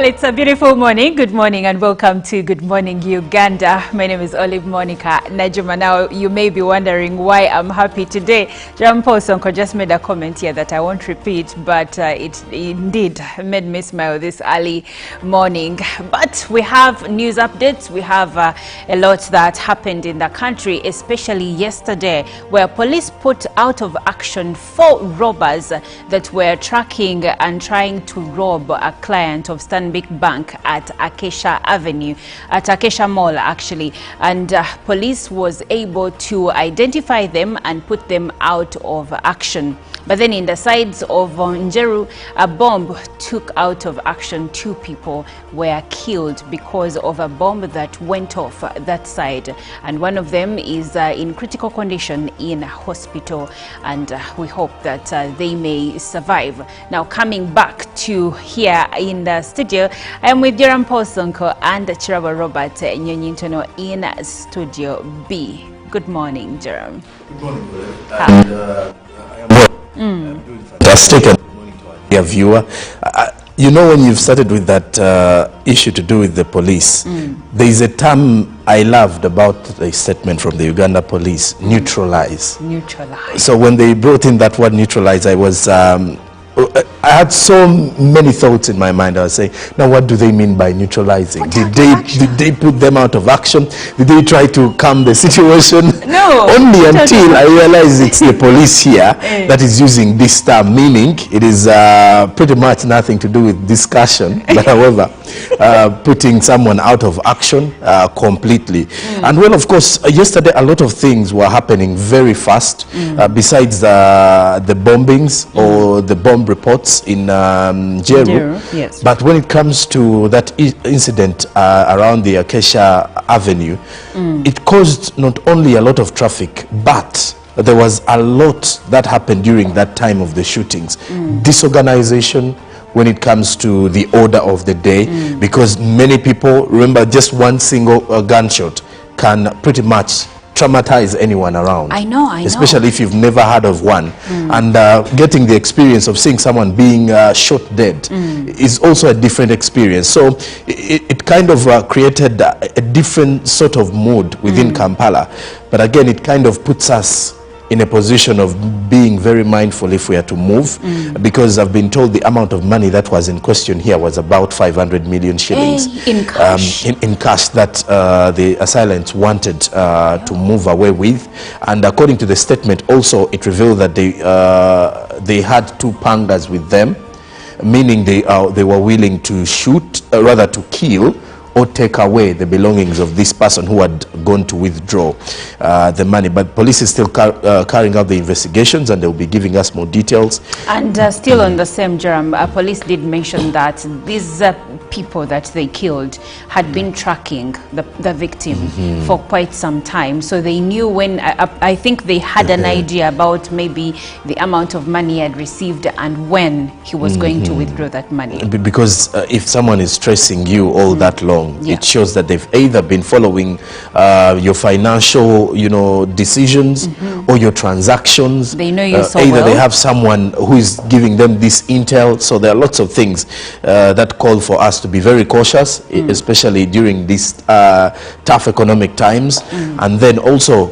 Well, it's a beautiful morning. Good morning and welcome to Good Morning Uganda. My name is Olive Monica Najuma. Now, you may be wondering why I'm happy today. Jerome Sonko just made a comment here that I won't repeat, but it indeed made me smile this early morning. But we have news updates. We have a lot that happened in the country, especially yesterday, where police put out of action 4 robbers that were tracking and trying to rob a client of Stanbic Bank at Acacia Avenue, at Acacia Mall actually, and police was able to identify them and put them out of action. But then in the sides of Njeru, a bomb took out of action. 2 people were killed because of a bomb that went off that side, and one of them is in critical condition in hospital, and we hope that they may survive. Now, coming back to here in the studio, I am with Jerome Sonko and Chiraba Robert Nyonyintono in Studio B. Good morning, Jerome. Good morning, and I'm doing fantastic, and good morning to our dear viewer. You know, when you've started with that issue to do with the police, there is a term I loved about the statement from the Uganda police: neutralize. Neutralize. So when they brought in that word neutralize, I had so many thoughts in my mind. I was saying, now what do they mean by neutralizing? Did they put them out of action? Did they try to calm the situation? No. Only until I realized it's the police here that is using this term, meaning it is pretty much nothing to do with discussion, but however, putting someone out of action completely. And well, of course, yesterday a lot of things were happening very fast, besides the bombings or the bomb reports in Njeru. Yes. But when it comes to that incident around the Acacia Avenue, it caused not only a lot of traffic, but there was a lot that happened during that time of the shootings. Disorganization when it comes to the order of the day, because many people, remember, just one single gunshot can pretty much traumatize anyone around. I know. Especially if you've never heard of one. And getting the experience of seeing someone being shot dead is also a different experience. So it kind of created a different sort of mood within Kampala. But again, it kind of puts us in a position of being very mindful if we are to move, because I've been told the amount of money that was in question here was about 500 million shillings in cash, in cash that the assailants wanted to move away with. And according to the statement also, it revealed that they had 2 pangas with them, meaning they were willing to shoot, rather to kill or take away the belongings of this person who had gone to withdraw the money. But police is still carrying out the investigations, and they'll be giving us more details. And still on the same, Jerome, police did mention that these people that they killed had been tracking the victim for quite some time. So they knew when, I think they had an idea about maybe the amount of money he had received and when he was going to withdraw that money. Because if someone is tracing you all that long, it shows that they've either been following your financial, decisions or your transactions. They know you so well. Either they have someone who is giving them this intel. So there are lots of things that call for us to be very cautious, especially during these tough economic times. And then also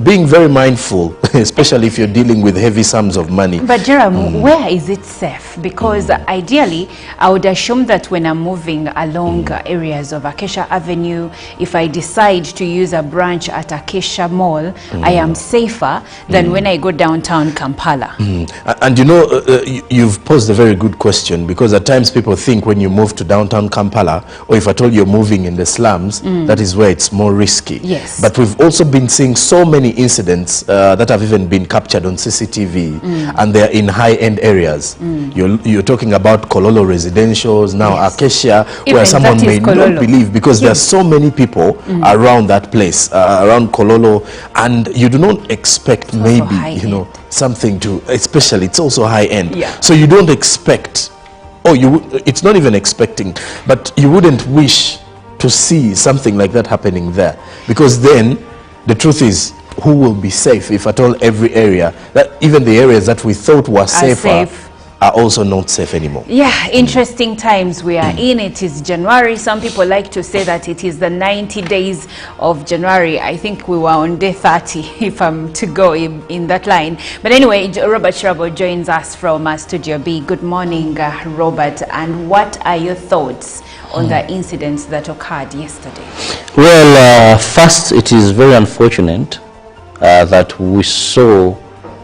being very mindful, especially if you're dealing with heavy sums of money. But Jerome, where is it safe? Because ideally, I would assume that when I'm moving along areas of Acacia Avenue, if I decide to use a branch at Acacia Mall, I am safer than when I go downtown Kampala. And you've posed a very good question, because at times people think when you move to downtown Kampala, or if at all you're moving in the slums, that is where it's more risky. Yes. But we've also been seeing so many incidents that have even been captured on CCTV, and they're in high-end areas. You're talking about Kololo residentials, now Acacia, where someone may not believe, because there are so many people around that place, around Kololo, and you do not expect maybe, something to, especially it's also high-end. So you don't expect, it's not even expecting, but you wouldn't wish to see something like that happening there, because then the truth is, who will be safe if at all every area, that even the areas that we thought were safer are also not safe anymore. Yeah, interesting times we are in. It is January. Some people like to say that it is the 90 days of January. I think we were on day 30, if I'm to go in that line. But anyway, Robert Shrabo joins us from Studio B. Good morning, Robert. And what are your thoughts on the incidents that occurred yesterday? Well, first, it is very unfortunate that we saw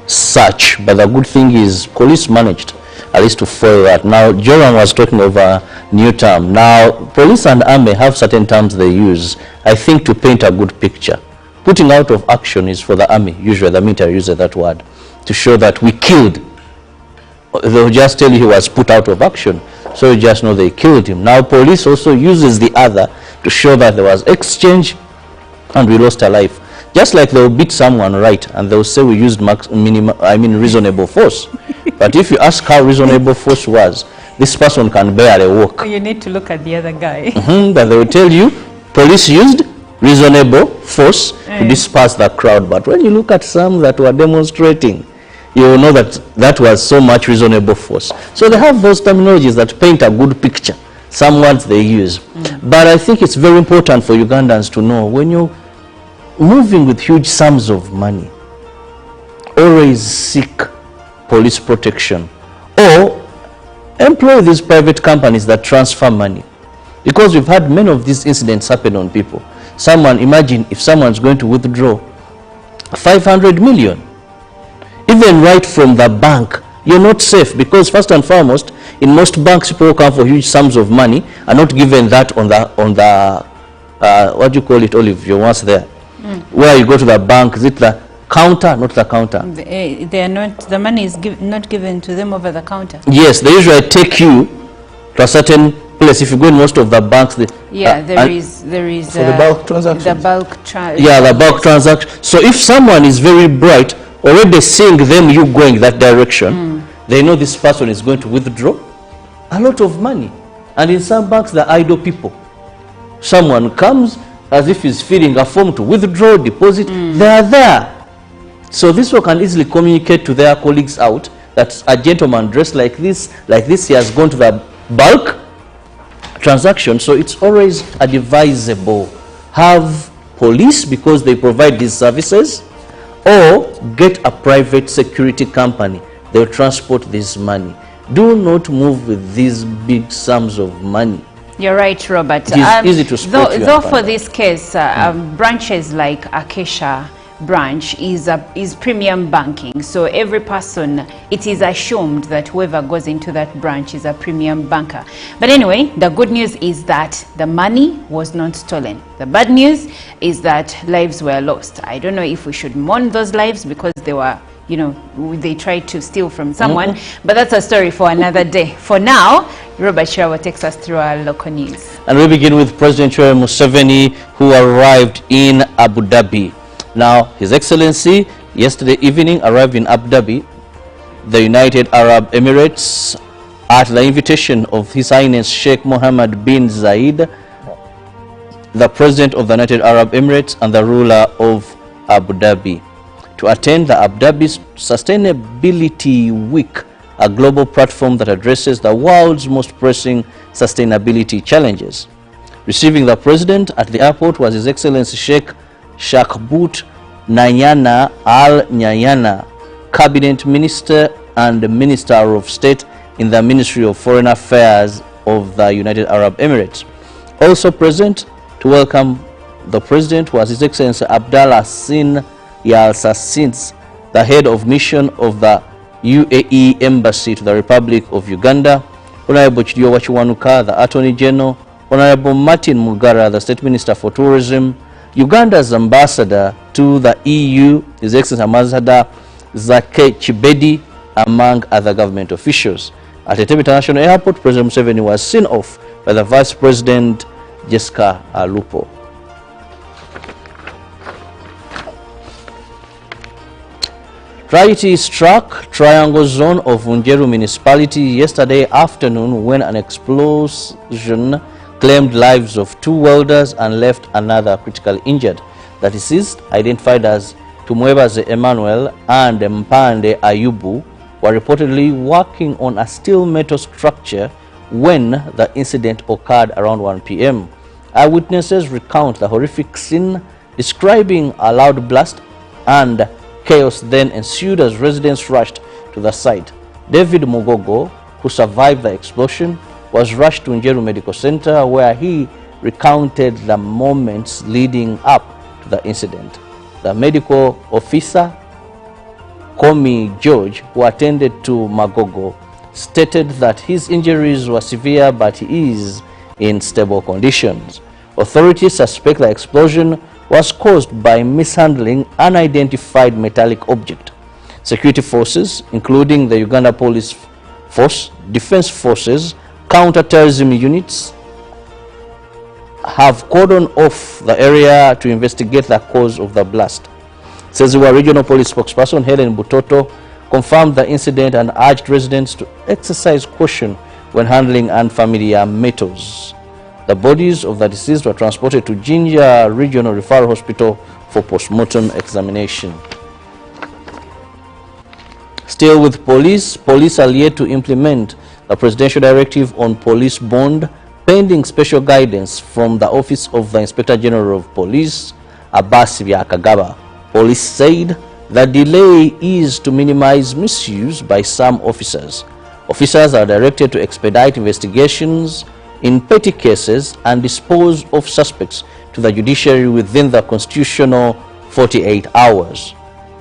such, but the good thing is police managed at least to follow that. Now, Joram was talking of a new term. Now, police and army have certain terms they use, I think, to paint a good picture. Putting out of action is for the army, usually the military uses that word, to show that we killed. They'll just tell you he was put out of action, so you just know they killed him. Now, police also uses the other to show that there was exchange and we lost a life. Just like they'll beat someone right and they'll say we used reasonable force. But if you ask how reasonable force was, this person can barely walk. You need to look at the other guy. But they will tell you police used reasonable force to disperse the crowd. But when you look at some that were demonstrating, you will know that that was so much reasonable force. So they have those terminologies that paint a good picture, some words they use. But I think it's very important for Ugandans to know, when you're moving with huge sums of money, always seek police protection or employ these private companies that transfer money, because we've had many of these incidents happen on people. Imagine if someone's going to withdraw 500 million, even right from the bank, you're not safe, because first and foremost, in most banks, people who come for huge sums of money are not given that on the what do you call it, Olive, you're once there, where you go to the bank, is it the counter, not the counter? They are not, the money is not given to them over the counter. Yes, they usually take you to a certain place. If you go in most of the banks, there is For the bulk transactions. the bulk transaction. So if someone is very bright, already seeing them you going that direction, they know this person is going to withdraw a lot of money. And in some banks, they're idle people. Someone comes as if he's filling a form to withdraw, deposit, they are there. So this one can easily communicate to their colleagues out that a gentleman dressed like this, he has gone to the bulk transaction. So it's always advisable, have police, because they provide these services, or get a private security company. They'll transport this money. Do not move with these big sums of money. You're right, Robert. It is easy to spot you. Though for this case, branches like Acacia branch is premium banking, so every person, it is assumed that whoever goes into that branch is a premium banker. But anyway, the good news is that the money was not stolen. The bad news is that lives were lost. I don't know if we should mourn those lives because they were, they tried to steal from someone, but that's a story for another day. For now, Robert Shirawa takes us through our local news. And we begin with President Yoweri Museveni, who arrived in Abu Dhabi. Now, His Excellency yesterday evening arrived in Abu Dhabi, the United Arab Emirates, at the invitation of His Highness Sheikh Mohammed bin Zayed, the President of the United Arab Emirates and the ruler of Abu Dhabi, to attend the Abu Dhabi Sustainability Week, a global platform that addresses the world's most pressing sustainability challenges. Receiving the President at the airport was His Excellency Sheikh Shakbut Nayana Al Nyayana, Cabinet Minister and Minister of State in the Ministry of Foreign Affairs of the United Arab Emirates. Also present to welcome the President was His Excellency Abdallah Sin Yalsasins, the head of mission of the UAE Embassy to the Republic of Uganda, Honorable Chidio Wachiwanuka, the Attorney General, Honorable Martin Mugara, the State Minister for Tourism, Uganda's ambassador to the EU, His Excellency Ambassador Zake Chibedi, among other government officials. At Entebbe International Airport, President Museveni was seen off by the Vice President Jessica Alupo. Tragedy struck Triangle Zone of Unjeru Municipality yesterday afternoon when an explosion claimed lives of 2 welders and left another critically injured. The deceased, identified as Tumwebaze Emmanuel and Mpande Ayubu, were reportedly working on a steel metal structure when the incident occurred around 1 p.m. Eyewitnesses recount the horrific scene, describing a loud blast and chaos then ensued as residents rushed to the site. David Mugogo, who survived the explosion, was rushed to Njeru Medical Center, where he recounted the moments leading up to the incident. The medical officer, Komi George, who attended to Magogo, stated that his injuries were severe but he is in stable conditions. Authorities suspect the explosion was caused by mishandling unidentified metallic object. Security forces, including the Uganda Police Force, Defense Forces, counter-terrorism units, have cordoned off the area to investigate the cause of the blast. Seziwa Regional Police spokesperson Helen Butoto confirmed the incident and urged residents to exercise caution when handling unfamiliar metals. The bodies of the deceased were transported to Jinja Regional Referral Hospital for postmortem examination. Still with police are yet to implement the presidential directive on police bond, pending special guidance from the Office of the Inspector General of Police, Abbas Byakagaba. Police said the delay is to minimize misuse by some officers. Officers are directed to expedite investigations in petty cases and dispose of suspects to the judiciary within the constitutional 48 hours.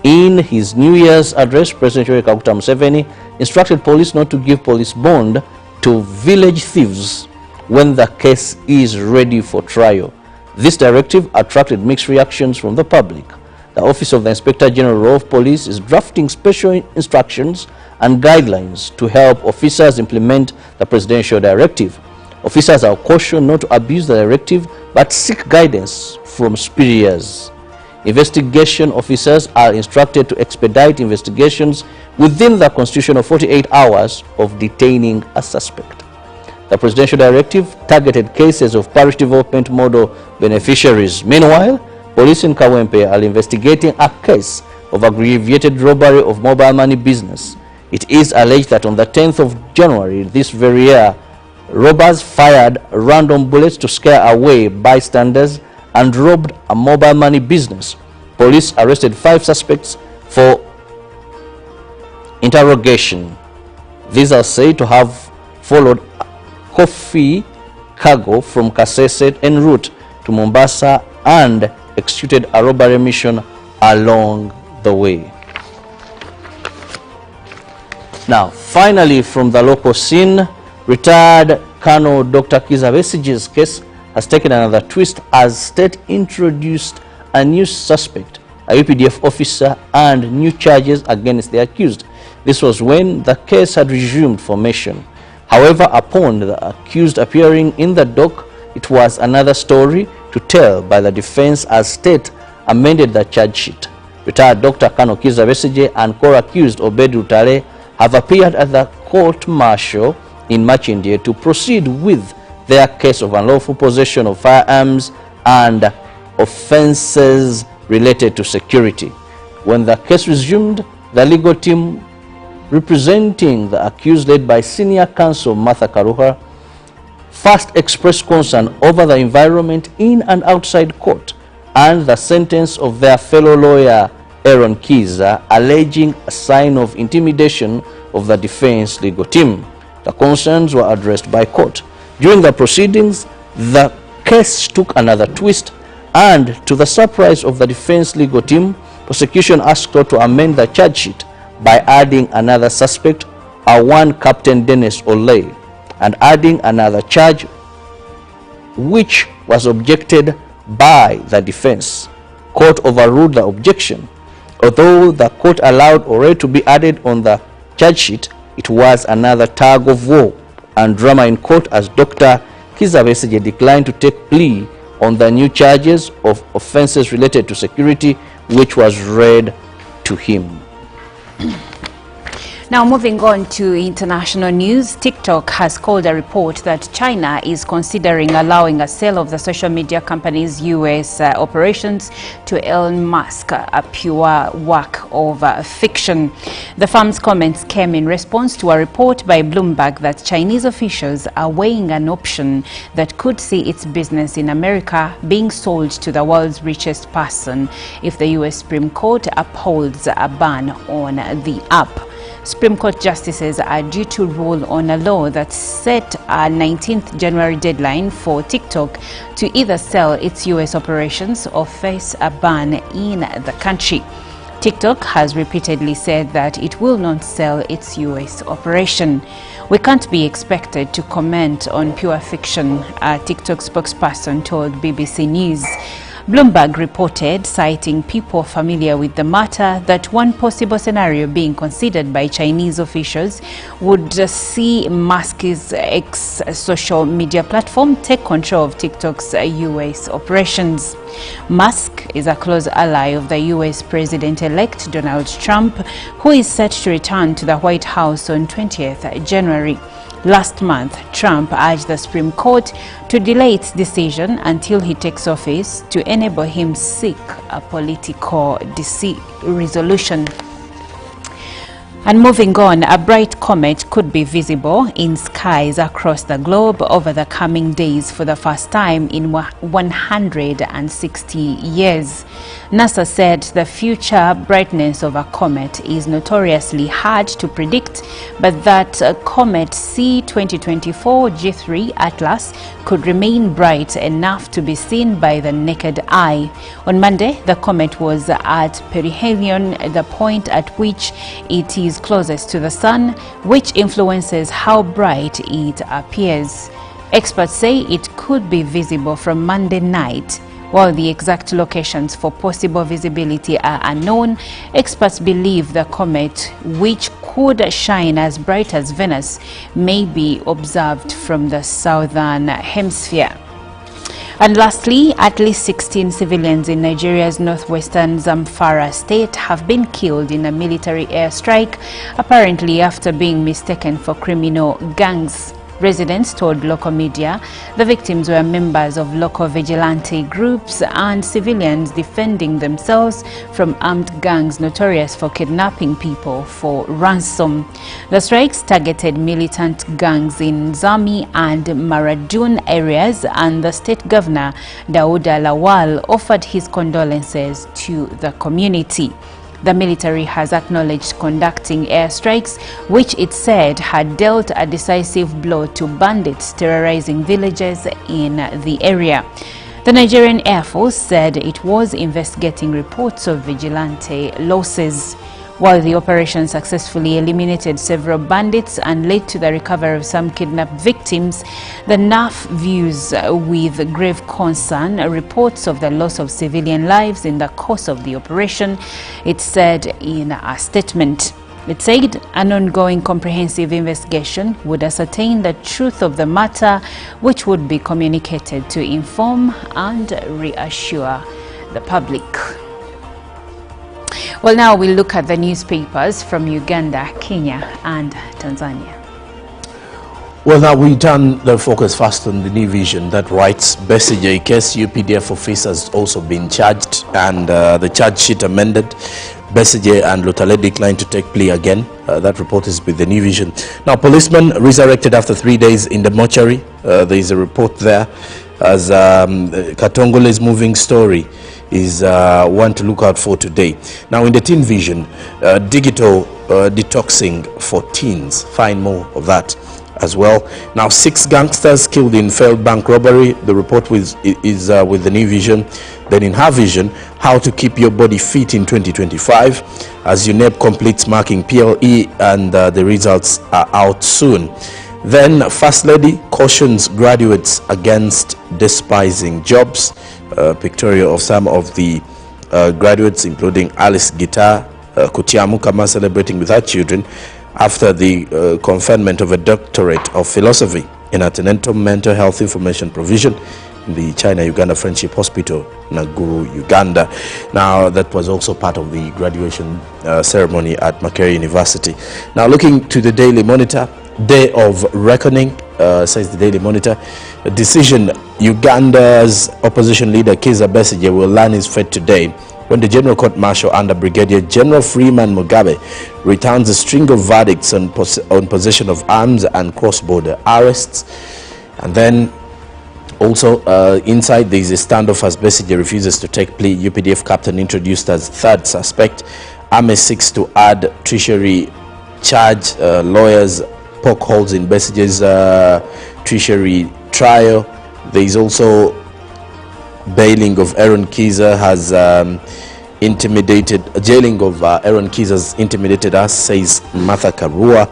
In his New Year's address, President Yoweri Kaguta Museveni instructed police not to give police bond to village thieves when the case is ready for trial. This directive attracted mixed reactions from the public. The Office of the Inspector General of Police is drafting special instructions and guidelines to help officers implement the presidential directive. Officers are cautioned not to abuse the directive but seek guidance from superiors. Investigation officers are instructed to expedite investigations within the constitutional 48 hours of detaining a suspect. The presidential directive targeted cases of parish development model beneficiaries. Meanwhile, police in Kawempe are investigating a case of aggravated robbery of mobile money business. It is alleged that on the 10th of January this very year, robbers fired random bullets to scare away bystanders and robbed a mobile money business. Police arrested 5 suspects for interrogation. These are said to have followed coffee cargo from Kasese en route to Mombasa and executed a robbery mission along the way. Now, finally, from the local scene, retired Colonel Dr. Kizza Besigye's case has taken another twist as state introduced a new suspect, a UPDF officer, and new charges against the accused. This was when the case had resumed formation. However, upon the accused appearing in the dock, it was another story to tell by the defense as state amended the charge sheet. Retired Dr. Colonel Kizza Besigye and co-accused Obed Rutale have appeared at the court-martial in Machindye to proceed with their case of unlawful possession of firearms and offenses related to security. When the case resumed, the legal team representing the accused, led by senior counsel Martha Karuha, first expressed concern over the environment in and outside court and the sentence of their fellow lawyer Aaron Kizza, alleging a sign of intimidation of the defense legal team. The concerns were addressed by court. During the proceedings, the case took another twist, and to the surprise of the defense legal team, prosecution asked court to amend the charge sheet by adding another suspect, one Captain Dennis Olay, and adding another charge which was objected by the defense. Court overruled the objection. Although the court allowed Olay to be added on the charge sheet, it was another tug of war and drama in court as Dr. Kizza Besigye declined to take plea on the new charges of offenses related to security, which was read to him. Now moving on to international news, TikTok has called a report that China is considering allowing a sale of the social media company's US operations to Elon Musk, a pure work of fiction. The firm's comments came in response to a report by Bloomberg that Chinese officials are weighing an option that could see its business in America being sold to the world's richest person if the US Supreme Court upholds a ban on the app. Supreme Court justices are due to rule on a law that set a 19th January deadline for TikTok to either sell its US operations or face a ban in the country. TikTok has repeatedly said that it will not sell its US operation. "We can't be expected to comment on pure fiction," a TikTok spokesperson told BBC News. Bloomberg reported, citing people familiar with the matter, that one possible scenario being considered by Chinese officials would see Musk's ex-social media platform take control of TikTok's US operations. Musk is a close ally of the US President-elect Donald Trump, who is set to return to the White House on 20th January. Last month, Trump urged the Supreme Court to delay its decision until he takes office to enable him seek a political resolution. And moving on, a bright comet could be visible in skies across the globe over the coming days for the first time in 160 years. NASA said the future brightness of a comet is notoriously hard to predict, but that comet C2024 G3 Atlas could remain bright enough to be seen by the naked eye. On Monday, the comet was at perihelion, the point at which it is closest to the sun, which influences how bright it appears. Experts say it could be visible from Monday night. While the exact locations for possible visibility are unknown, experts believe the comet, which could shine as bright as Venus, may be observed from the southern hemisphere. And lastly, at least 16 civilians in Nigeria's northwestern Zamfara state have been killed in a military airstrike, apparently after being mistaken for criminal gangs. Residents told local media the victims were members of local vigilante groups and civilians defending themselves from armed gangs notorious for kidnapping people for ransom. The strikes targeted militant gangs in Zami and Maradun areas, and the state governor, Dauda Lawal, offered his condolences to the community. The military has acknowledged conducting airstrikes, which it said had dealt a decisive blow to bandits terrorizing villages in the area. The Nigerian Air Force said it was investigating reports of vigilante losses. While the operation successfully eliminated several bandits and led to the recovery of some kidnapped victims, the NAF views with grave concern reports of the loss of civilian lives in the course of the operation, it said in a statement. It said an ongoing comprehensive investigation would ascertain the truth of the matter, which would be communicated to inform and reassure the public. Well, now we'll look at the newspapers from Uganda, Kenya and Tanzania. Well, now we turn the focus first on the New Vision that writes, Besigye case UPDF officer has also been charged and the charge sheet amended. Besigye and Lutale declined to take plea again. That report is with the New Vision. Now, policeman resurrected after 3 days in the mortuary. There is a report there as Katongole's moving story is one to look out for today. Now, in the Teen Vision, digital detoxing for teens. Find more of that as well. Now, 6 gangsters killed in failed bank robbery. The report is with the New Vision. Then in Her Vision, how to keep your body fit in 2025 as UNEP completes marking PLE and the results are out soon. Then First Lady cautions graduates against despising jobs. Pictorial of some of the graduates, including Alice Gitar Kutiamukama, celebrating with her children after the conferment of a doctorate of philosophy in antenatal mental health information provision in the China-Uganda Friendship Hospital, Naguru, Uganda. Now, that was also part of the graduation ceremony at Makerere University. Now, looking to the Daily Monitor, Day of Reckoning, says the Daily Monitor. A decision: Uganda's opposition leader Kizza Besigye will learn his fate today when the General Court Martial under Brigadier General Freeman Mugabe returns a string of verdicts on possession of arms and cross-border arrests. And then also inside there is a standoff as Besigye refuses to take plea. UPDF captain introduced as third suspect. Army seeks to add treasury charge. Lawyers poke holes in Besigye's treasury trial. There is also bailing of Aaron Kizza has jailing of Aaron Kizza has intimidated us, says Martha Karua.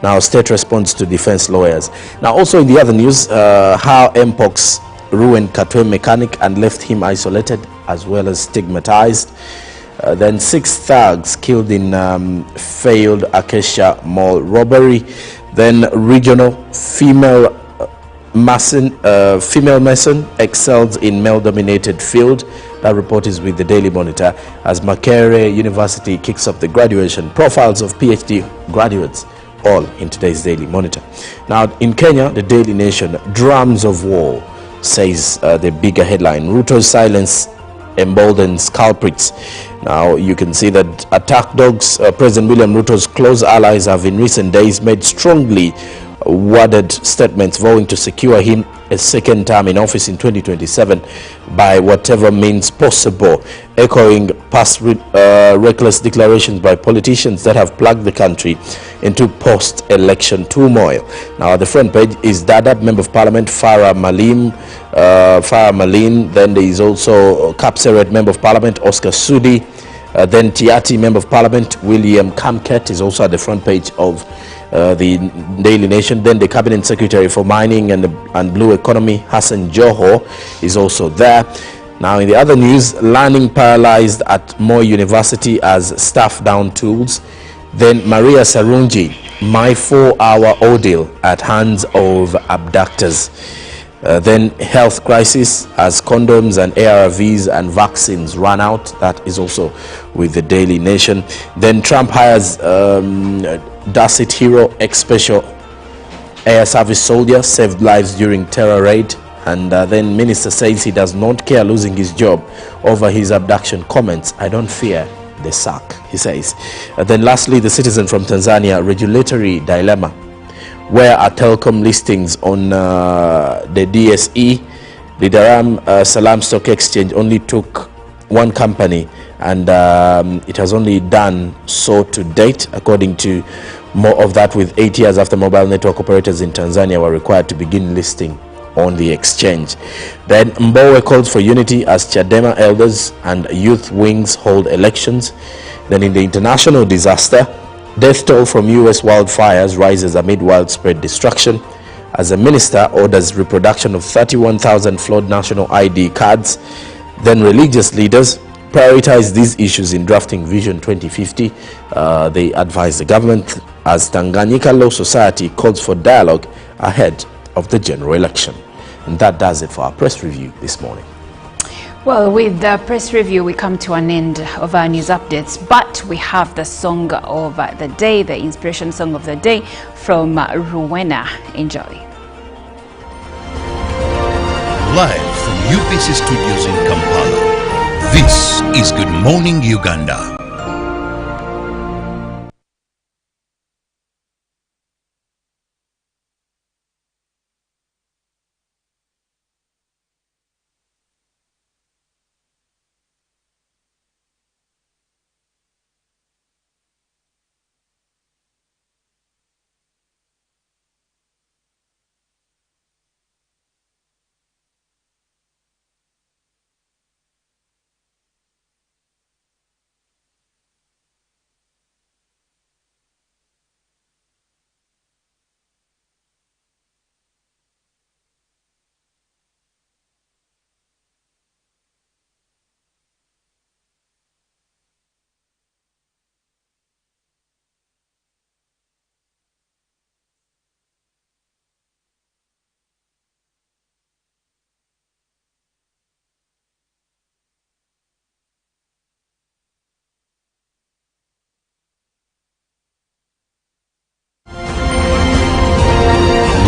Now, state responds to defense lawyers. Now, also in the other news, how Mpox ruined Katwe mechanic and left him isolated as well as stigmatized. Then 6 thugs killed in failed Acacia Mall robbery. Then regional female mason excels in male-dominated field. That report is with the Daily Monitor as Makerere University kicks off the graduation. Profiles of PhD graduates, all in today's Daily Monitor. Now, in Kenya, the Daily Nation, drums of war, says the bigger headline. Ruto's silence emboldens culprits. Now, you can see that attack dogs, President William Ruto's close allies have in recent days made strongly worded statements vowing to secure him a second term in office in 2027 by whatever means possible, echoing past reckless declarations by politicians that have plugged the country into post-election turmoil. Now, at the front page is Dadaab Member of Parliament Farah Malin. Then there is also Kapseret Member of Parliament Oscar Sudi. Then Tiati Member of Parliament William Kamket is also at the front page of the Daily Nation. Then the Cabinet Secretary for Mining and Blue Economy Hassan Joho is also there. Now, in the other news, learning paralyzed at Moi University as staff down tools. Then Maria Sarungi, my 4-hour ordeal at hands of abductors. Then health crisis as condoms and ARVs and vaccines run out. That is also with the Daily Nation. Then Trump hires Dassit hero, ex-special air service soldier, saved lives during terror raid. And then minister says he does not care losing his job over his abduction comments. I don't fear the sack, he says. Then lastly, the Citizen from Tanzania, regulatory dilemma. Where are telecom listings on the DSE? The Dar Salaam Stock Exchange only took one company, and it has only done so to date, according to more of that with 8 years after mobile network operators in Tanzania were required to begin listing on the exchange. Then Mbowe calls for unity as Chadema elders and youth wings hold elections. Then in the international disaster, death toll from US wildfires rises amid widespread destruction as a minister orders reproduction of 31,000 flawed national ID cards. Then religious leaders prioritize these issues in drafting Vision 2050. They advise the government as Tanganyika Law Society calls for dialogue ahead of the general election. And that does it for our press review this morning. Well, with the press review, we come to an end of our news updates, but we have the song of the day, the inspiration song of the day from Rowena. Enjoy. Live from UPC Studios in Kampala, this is Good Morning Uganda.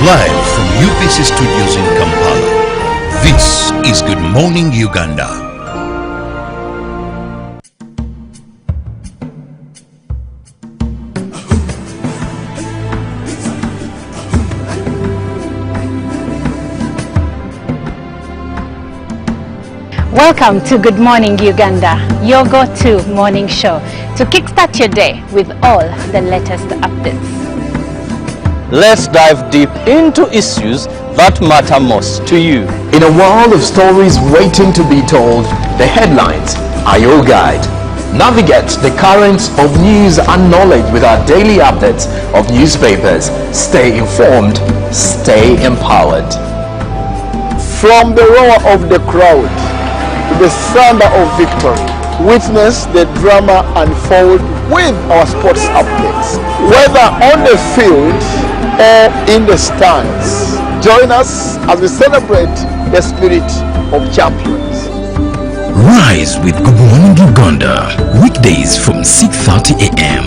Live from UBC Studios in Kampala, this is Good Morning Uganda. Welcome to Good Morning Uganda, your go-to morning show to kickstart your day with all the latest updates. Let's dive deep into issues that matter most to you. In a world of stories waiting to be told, the headlines are your guide. Navigate the currents of news and knowledge with our daily updates of newspapers. Stay informed, stay empowered. From the roar of the crowd to the thunder of victory, witness the drama unfold with our sports updates. Whether on the field or in the stands, join us as we celebrate the spirit of champions. Rise with Good Morning Uganda, weekdays from 6:30 a.m.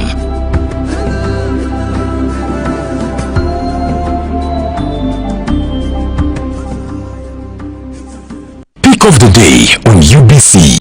Pick of the day on UBC.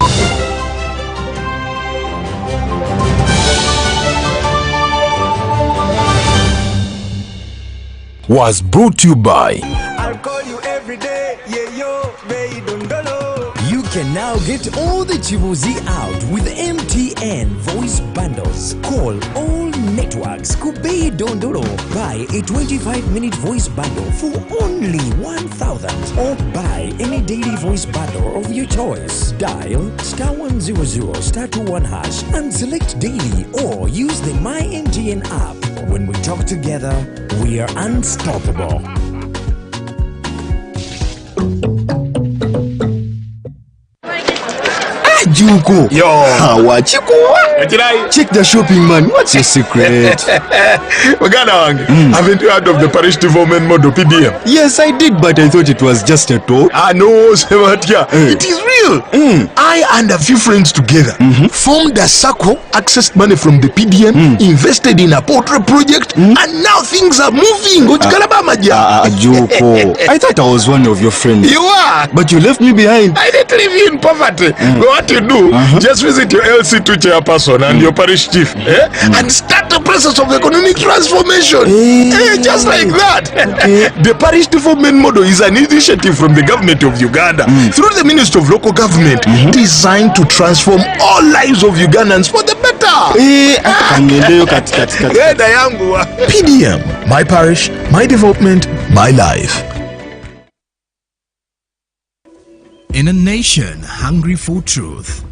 Was brought to you by I'll call you every day, yeah yo, baby dondolo. You can now get all the Chibuzi out with MTN voice bundles. Call all networks Kubei Dondoro. Buy a 25-minute voice bundle for only 1,000 or buy any daily voice bundle of your choice. Dial *100*21# and select daily or use the My MTN app. When we talk together, we are unstoppable. Juko. Yo. Check the shopping, man. What's your secret? Haven't you heard of the parish development model PDM? Yes, I did, but I thought it was just a talk. No, it is real. I and a few friends together formed a circle, accessed money from the PDM, invested in a poultry project, and now things are moving. Juko. I thought I was one of your friends. You are. But you left me behind. I didn't leave you in poverty. What you do, just visit your LC2 chairperson and your parish chief and start the process of economic transformation. Just like that. The parish development model is an initiative from the government of Uganda through the Ministry of Local Government designed to transform all lives of Ugandans for the better. PDM, my parish, my development, my life. In a nation hungry for truth,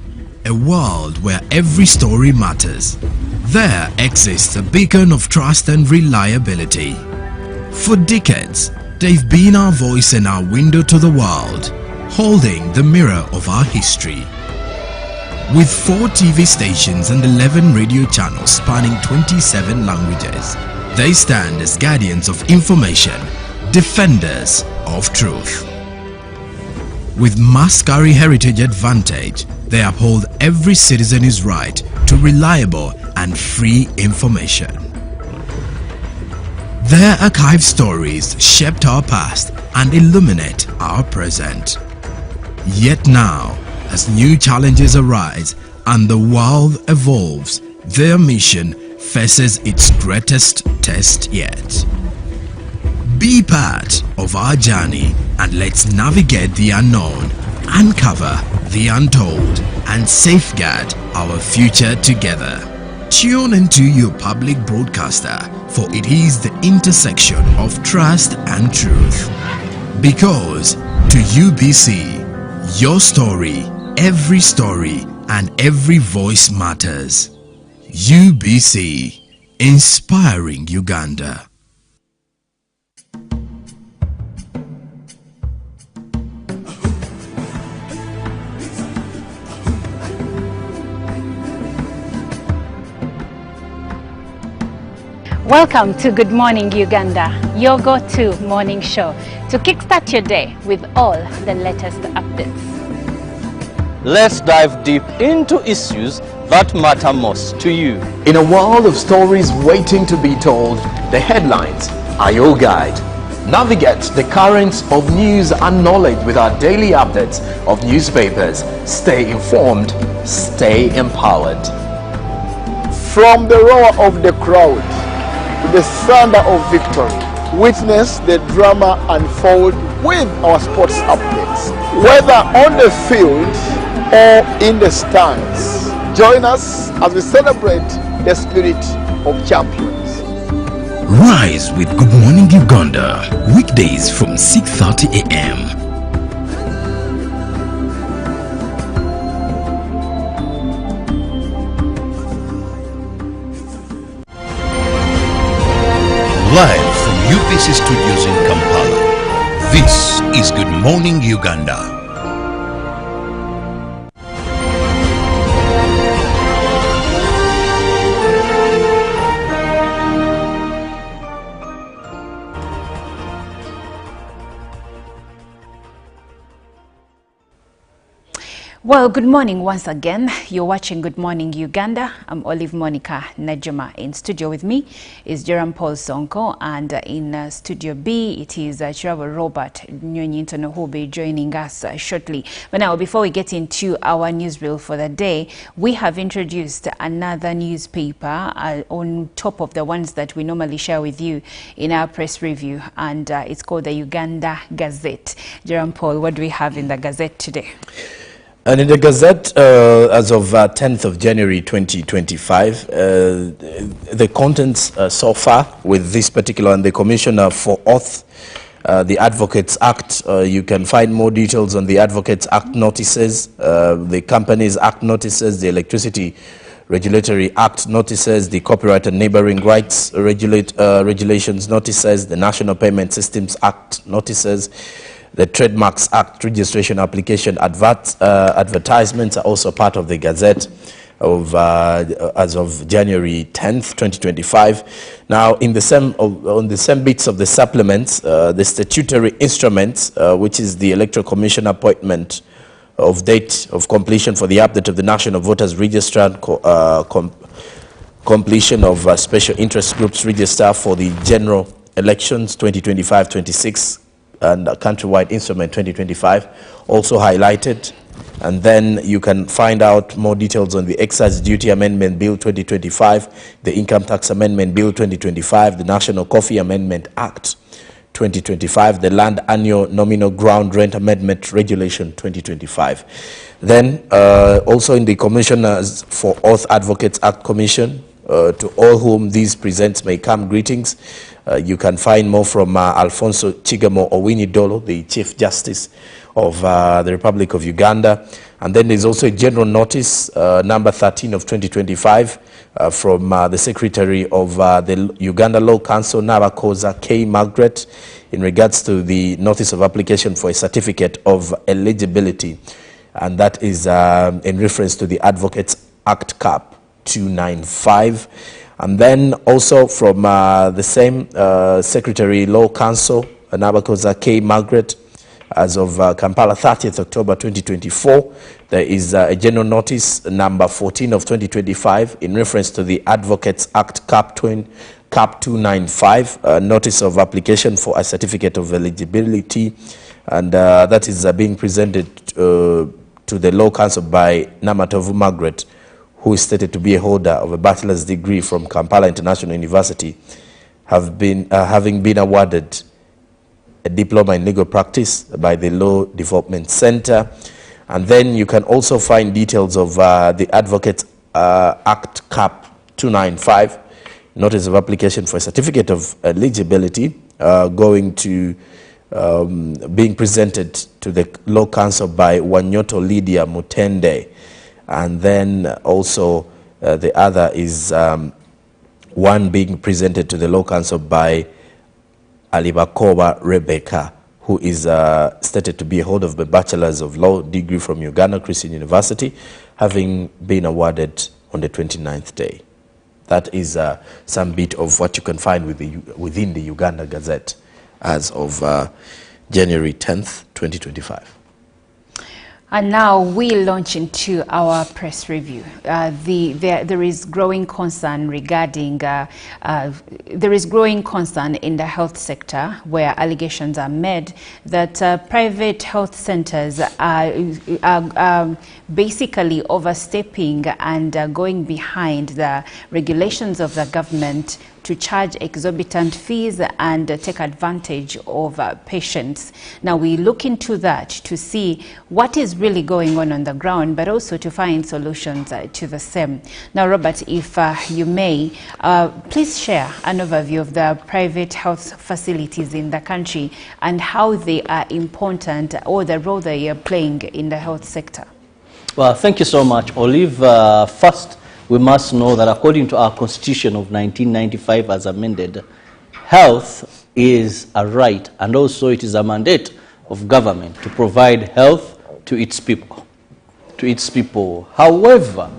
a world where every story matters, there exists a beacon of trust and reliability. For decades, they've been our voice and our window to the world, holding the mirror of our history. With 4 TV stations and 11 radio channels spanning 27 languages, they stand as guardians of information, defenders of truth. With Mascari Heritage Advantage, they uphold every citizen's right to reliable and free information. Their archived stories shaped our past and illuminate our present. Yet now, as new challenges arise and the world evolves, their mission faces its greatest test yet. Be part of our journey and let's navigate the unknown, uncover the untold, and safeguard our future together. Tune into your public broadcaster, for it is the intersection of trust and truth. Because to UBC, your story, and every voice matters. UBC, inspiring Uganda. Welcome to Good Morning Uganda, your go-to morning show to kickstart your day with all the latest updates. Let's dive deep into issues that matter most to you. In a world of stories waiting to be told, the headlines are your guide. Navigate the currents of news and knowledge with our daily updates of newspapers. Stay informed, stay empowered. From the roar of the crowd to the thunder of victory, witness the drama unfold with our sports updates. Whether on the field or in the stands, join us as we celebrate the spirit of champions. Rise with Good Morning Uganda, weekdays from 6:30 a.m. Live from UBC Studios in Kampala, this is Good Morning Uganda. Well, good morning once again. You're watching Good Morning Uganda. I'm Olive Monica Najuma. In studio with me is Jerome Paul Sonko, and in Studio B it is Chirabo Robert Nyonyintono who will be joining us shortly. But now, before we get into our newsreel for the day, we have introduced another newspaper on top of the ones that we normally share with you in our press review, and it's called the Uganda Gazette. Jerome Paul, what do we have in the Gazette today? And in the Gazette, as of 10th of January 2025, the contents so far with this particular, and the Commissioner for Oath, the Advocates Act, you can find more details on the Advocates Act notices, the Companies Act notices, the Electricity Regulatory Act notices, the Copyright and Neighboring Rights Regulations notices, the National Payment Systems Act notices, the Trademarks Act registration application advertisements are also part of the Gazette of as of January 10th, 2025. Now, in the on the same bits of the supplements, the statutory instruments, which is the Electoral Commission appointment of date of completion for the update of the National Voters Register, completion of special interest groups register for the general elections 2025-26, and a countrywide instrument 2025 also highlighted. And then you can find out more details on the Excise Duty Amendment Bill 2025, the Income Tax Amendment Bill 2025, the National Coffee Amendment Act 2025, the Land Annual Nominal Ground Rent Amendment Regulation 2025. Then also in the Commissioners for Oath Advocates Act Commission, to all whom these presents may come greetings. You can find more from Alfonso Chigamo Owini-Dolo, the Chief Justice of the Republic of Uganda. And then there's also a general notice, number 13 of 2025, from the Secretary of the Uganda Law Council, Nabakoza K. Margaret, in regards to the notice of application for a certificate of eligibility. And that is in reference to the Advocates Act Cap 295. And then also from the same Secretary Law Council, Nabakoza K. Margaret, as of Kampala 30th October 2024, there is a general notice number 14 of 2025 in reference to the Advocates Act Cap 295, notice of application for a certificate of eligibility, and that is being presented to the Law Council by Namatovu Margaret, who is stated to be a holder of a bachelor's degree from Kampala International University, having been awarded a diploma in legal practice by the Law Development Center. And then you can also find details of the Advocates Act Cap 295, notice of application for a certificate of eligibility, going to being presented to the Law Council by Wanyoto Lydia Mutende. And then also the other is one being presented to the Law Council by Alibakoba Rebecca, who is stated to be a holder of a Bachelor's of Law degree from Uganda Christian University, having been awarded on the 29th day. That is some bit of what you can find within the Uganda Gazette as of January 10th, 2025. And now we launch into our press review. There is growing concern regarding, there is growing concern in the health sector where allegations are made that private health centers are basically overstepping and going behind the regulations of the government to charge exorbitant fees and take advantage of patients. Now we look into that to see what is really going on the ground, but also to find solutions to the same. Now, Robert, if you may, please share an overview of the private health facilities in the country and how they are important, or the role they are playing in the health sector. Well, thank you so much, Olive. First, we must know that according to our Constitution of 1995 as amended, health is a right, and also it is a mandate of government to provide health to its people. However,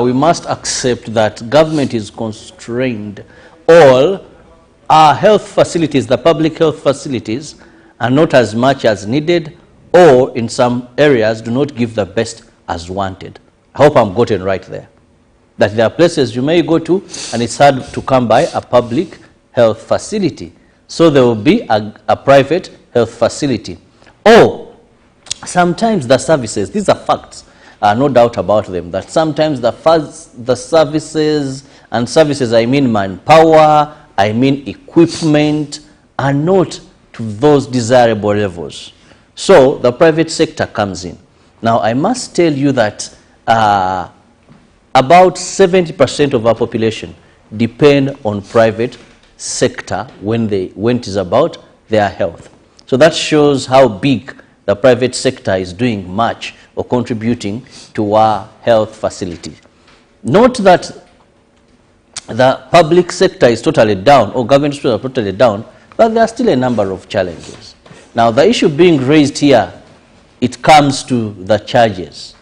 we must accept that government is constrained. All our health facilities, the public health facilities, are not as much as needed, or in some areas do not give the best as wanted. I hope I'm gotten right there. That there are places you may go to and it's hard to come by a public health facility. So there will be a private health facility. Or sometimes the services, these are facts, no doubt about them, that sometimes the services, and services I mean manpower, I mean equipment, are not to those desirable levels. So the private sector comes in. Now I must tell you that about 70% of our population depend on private sector when it is about their health. So that shows how big the private sector is doing much or contributing to our health facility. Note that the public sector is totally down, or government is totally down, but there are still a number of challenges. Now the issue being raised here, it comes to the charges.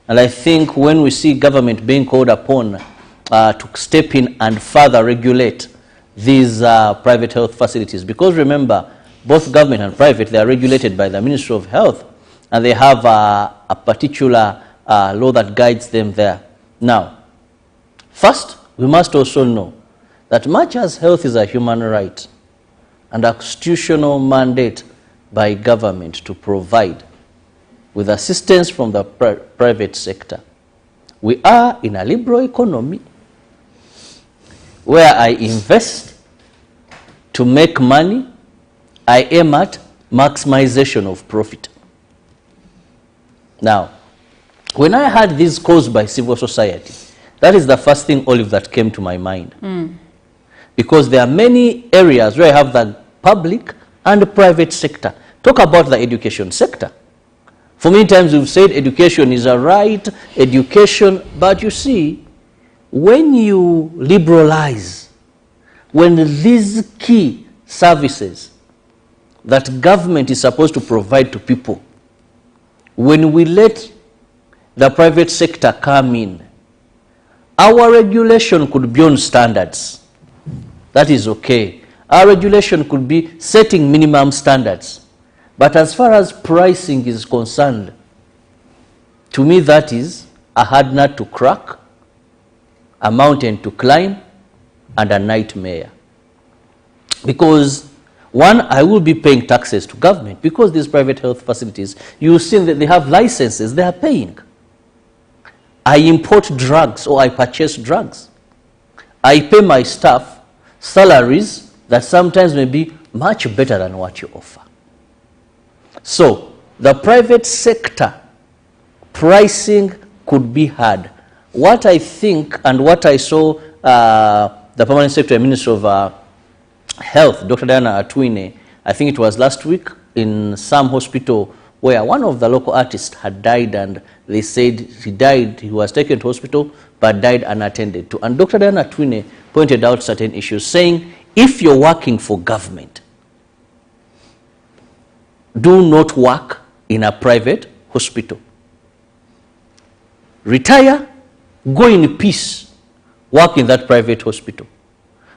And I think when we see government being called upon to step in and further regulate these private health facilities, because remember, both government and private, they are regulated by the Ministry of Health, and they have a particular law that guides them there. Now, first, we must also know that much as health is a human right and a constitutional mandate by government to provide with assistance from the private sector, we are in a liberal economy where I invest to make money. I aim at maximization of profit. Now, when I heard this caused by civil society, that is the first thing, Olive, that came to my mind. Because there are many areas where I have the public and private sector. Talk about the education sector. For many times we've said education is a right, education, but you see, when you liberalize, when these key services that government is supposed to provide to people, when we let the private sector come in, our regulation could be on standards. That is okay. Our regulation could be setting minimum standards. But as far as pricing is concerned, to me that is a hard nut to crack, a mountain to climb, and a nightmare. Because one, I will be paying taxes to government, because these private health facilities, you see that they have licenses, they are paying. I import drugs, or I purchase drugs. I pay my staff salaries that sometimes may be much better than what you offer. So the private sector pricing could be hard. What I think and what I saw the Permanent Secretary Minister of Health, Dr. Diana Atwine, I think it was last week, in some hospital where one of the local artists had died, and they said he died, he was taken to hospital, but died unattended to. And Dr. Diana Atwine pointed out certain issues, saying, if you're working for government, do not work in a private hospital. Retire, go in peace, work in that private hospital.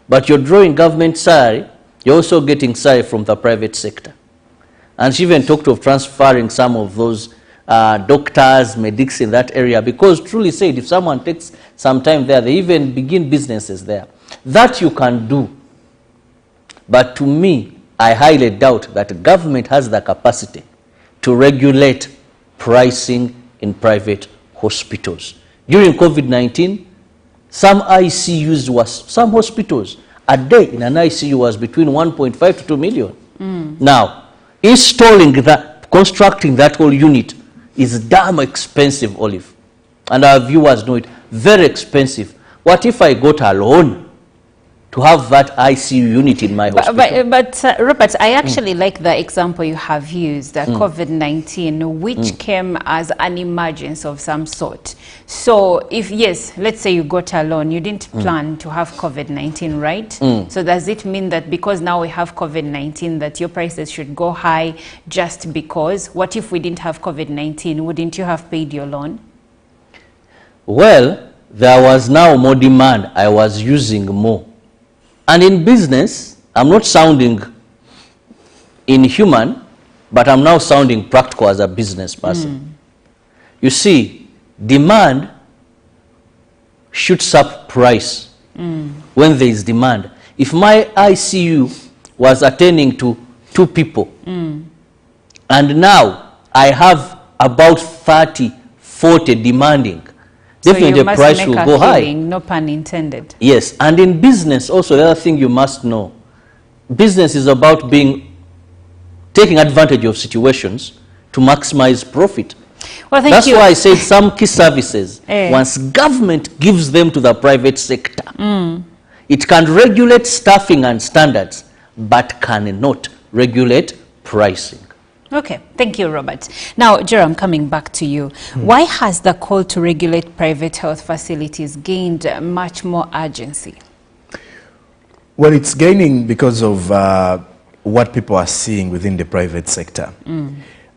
But you're drawing government salary, you're also getting salary from the private sector. And she even talked of transferring some of those doctors, medics in that area, because truly said, if someone takes some time there, they even begin businesses there. That you can do. But to me, I highly doubt that the government has the capacity to regulate pricing in private hospitals. During COVID-19, some ICUs some hospitals, a day in an ICU was between 1.5 to 2 million. Now, installing that, constructing that whole unit is damn expensive, Olive. And our viewers know it, very expensive. What if I got a loan to have that ICU unit in my hospital? But Robert, I actually like the example you have used, COVID-19, which came as an emergence of some sort. So if, yes, let's say you got a loan, you didn't plan to have COVID-19, right? So does it mean that because now we have COVID-19 that your prices should go high just because? What if we didn't have COVID-19? Wouldn't you have paid your loan? Well, there was now more demand. I was using more. And in business, I'm not sounding inhuman, but I'm now sounding practical as a business person. You see, demand shoots up price when there is demand. If my ICU was attending to 2 people, and now I have about 30, 40 demanding, definitely the price will go high. No pun intended. Yes, and in business also, the other thing you must know, business is about taking advantage of situations to maximize profit. Well, That's why I said some key services, once government gives them to the private sector, it can regulate staffing and standards, but cannot regulate pricing. Okay, thank you, Robert. Now, Jerome, coming back to you, why has the call to regulate private health facilities gained much more urgency? Well, it's gaining because of what people are seeing within the private sector.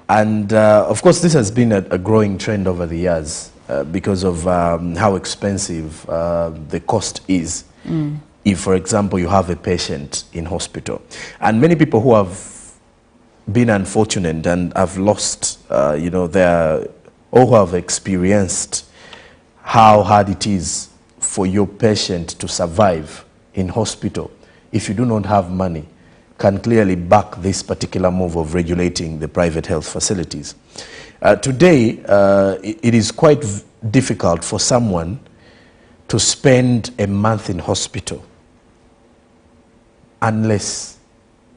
And of course, this has been a growing trend over the years because of how expensive the cost is. If, for example, you have a patient in hospital. And many people who have been unfortunate and have lost, or who have experienced how hard it is for your patient to survive in hospital if you do not have money, can clearly back this particular move of regulating the private health facilities. Today, it is quite difficult for someone to spend a month in hospital unless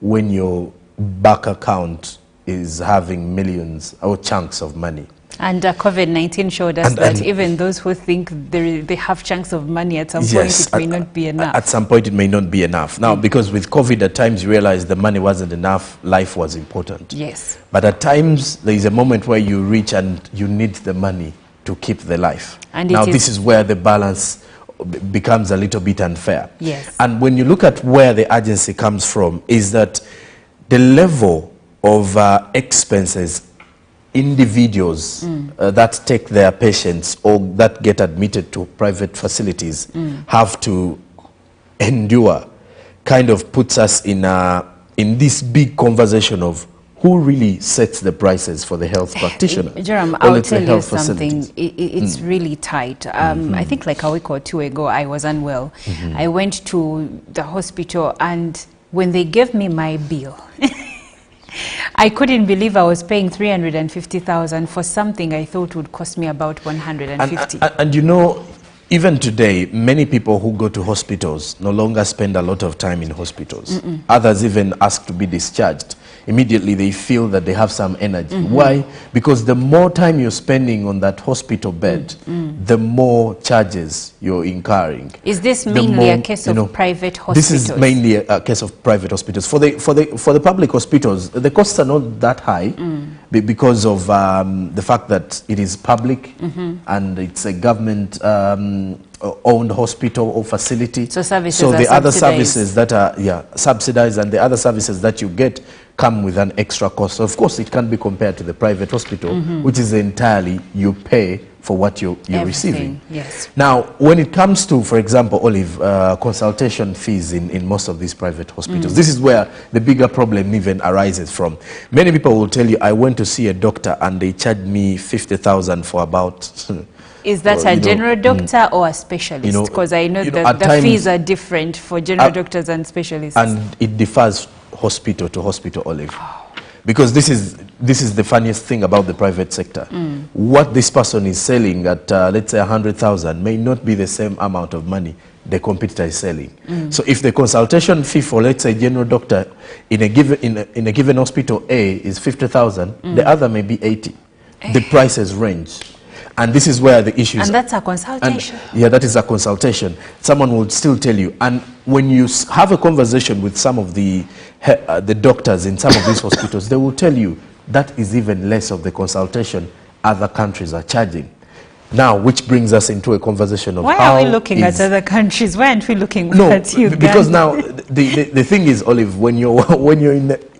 when your bank account is having millions or chunks of money. And COVID-19 showed us that even those who think they have chunks of money, at some point it may not be enough. At some point it may not be enough. Now, because with COVID, at times you realize the money wasn't enough, life was important. Yes. But at times there is a moment where you reach and you need the money to keep the life. And now this is where the balance becomes a little bit unfair. Yes. And when you look at where the urgency comes from, is that the level of expenses individuals that take their patients or that get admitted to private facilities have to endure kind of puts us in this big conversation of who really sets the prices for the health practitioner. Jerome, I'll tell you something. It's really tight. I think like a week or 2 ago, I was unwell. I went to the hospital, and when they gave me my bill, I couldn't believe I was paying 350,000 for something I thought would cost me about 150. And you know, even today, many people who go to hospitals no longer spend a lot of time in hospitals. Others even ask to be discharged. Immediately they feel that they have some energy. Why? Because the more time you're spending on that hospital bed, the more charges you're incurring. Is this mainly a case of private hospitals? This is mainly a case of private hospitals. For the public hospitals, the costs are not that high because of the fact that it is public and it's a government owned hospital or facility. So services so are the other subsidized. services that are subsidized, and the other services that you get come with an extra cost. So of course it can be compared to the private hospital, which is entirely you pay for what you're receiving. Yes. Now, when it comes to, for example, Olive, consultation fees in most of these private hospitals, this is where the bigger problem even arises from. Many people will tell you, I went to see a doctor and they charged me 50,000 for about... Is that a general doctor or a specialist? Because I know that the fees are different for general doctors and specialists. And it differs hospital to hospital, Olive. Because this is the funniest thing about the private sector. What this person is selling at, let's say, 100,000 may not be the same amount of money the competitor is selling. So if the consultation fee for, let's say, general doctor in a given hospital A is 50,000, the other may be 80. The prices range. And this is where the issue is. And that's a consultation. Yeah, that is a consultation. Someone will still tell you. And when you have a conversation with some of the doctors in some of these hospitals, they will tell you that is even less of the consultation other countries are charging. Now, which brings us into a conversation of why are we looking at other countries? Why aren't we looking at Uganda? Because now the thing is, Olive, when you're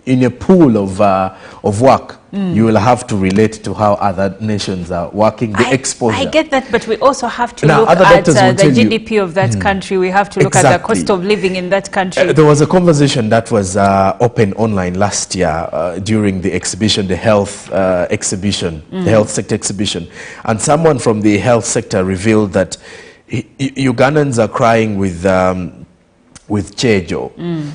in a pool of work, you will have to relate to how other nations are working, the exposure. I get that, but we also have to look at the GDP of that country. We have to look at the cost of living in that country. There was a conversation that was open online last year during the exhibition, the health exhibition, the health sector exhibition. And someone from the health sector revealed that Ugandans are crying with Chejo,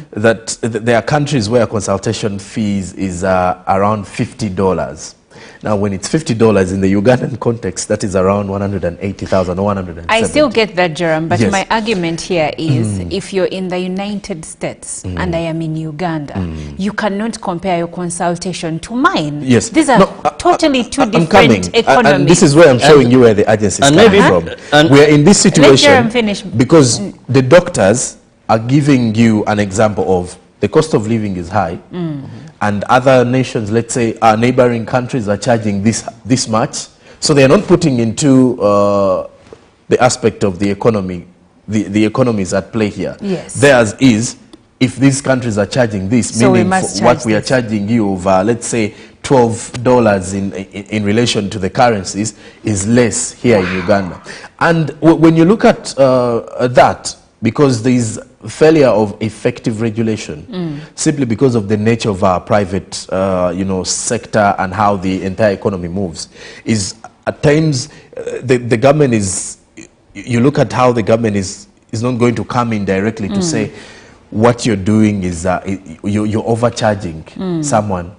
that there are countries where consultation fees is around $50. Now, when it's $50 in the Ugandan context, that is around 180,000 or 170. I still get that, Jerome, but my argument here is if you're in the United States and I am in Uganda, you cannot compare your consultation to mine. Yes. These are totally two different economies. And this is where I'm showing you where the agency is coming from. We are in this situation because the doctors are giving you an example of the cost of living is high, and other nations, let's say our neighboring countries, are charging this much. So they are not putting into the aspect of the economy, the economies at play here. Yes. Theirs is, if these countries are charging this, so meaning what we are charging you of, let's say, $12 in relation to the currencies is less here in Uganda. And when you look at that, because there is failure of effective regulation, simply because of the nature of our private, sector and how the entire economy moves, is at times the government is. You look at how the government is not going to come in directly to say what you're doing is you're overcharging someone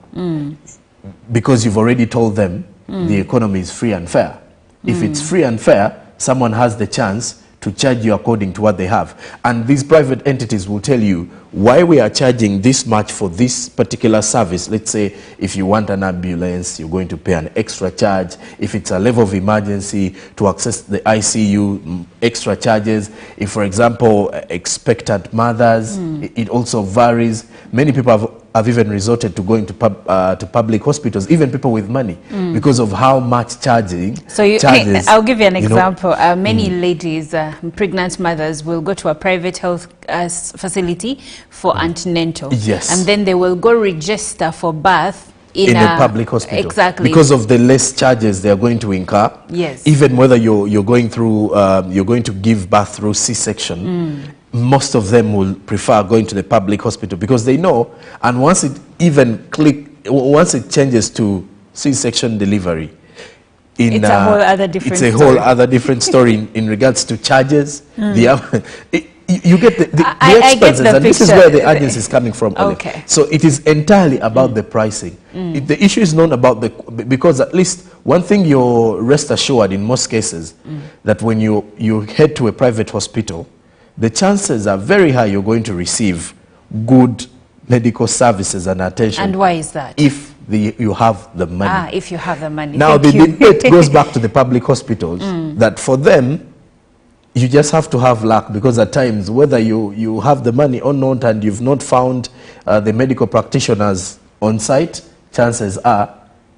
because you've already told them the economy is free and fair. If it's free and fair, someone has the chance to charge you according to what they have. And these private entities will tell you why we are charging this much for this particular service. Let's say if you want an ambulance, you're going to pay an extra charge. If it's a level of emergency, to access the ICU, extra charges. If, for example, expectant mothers, it also varies. Many people have even resorted to going to public hospitals, even people with money, because of how much charges. I'll give you an example. Many ladies, pregnant mothers, will go to a private health facility for antenatal. Yes. And then they will go register for birth in a public hospital. Exactly. Because of the less charges they are going to incur. Yes. Even whether you're going through, you're going to give birth through C-section, most of them will prefer going to the public hospital because they know, and once it changes to C-section delivery, it's a whole other different story. In regards to charges. You get the expenses, and this is where the agency is coming from. Okay. So it is entirely about the pricing. The issue is not about because at least one thing you're rest assured in most cases, that when you head to a private hospital, the chances are very high you're going to receive good medical services and attention. And why is that? If you have the money. If you have the money. Now the debate goes back to the public hospitals, that for them, you just have to have luck, because at times, whether you have the money or not and you've not found the medical practitioners on site, chances are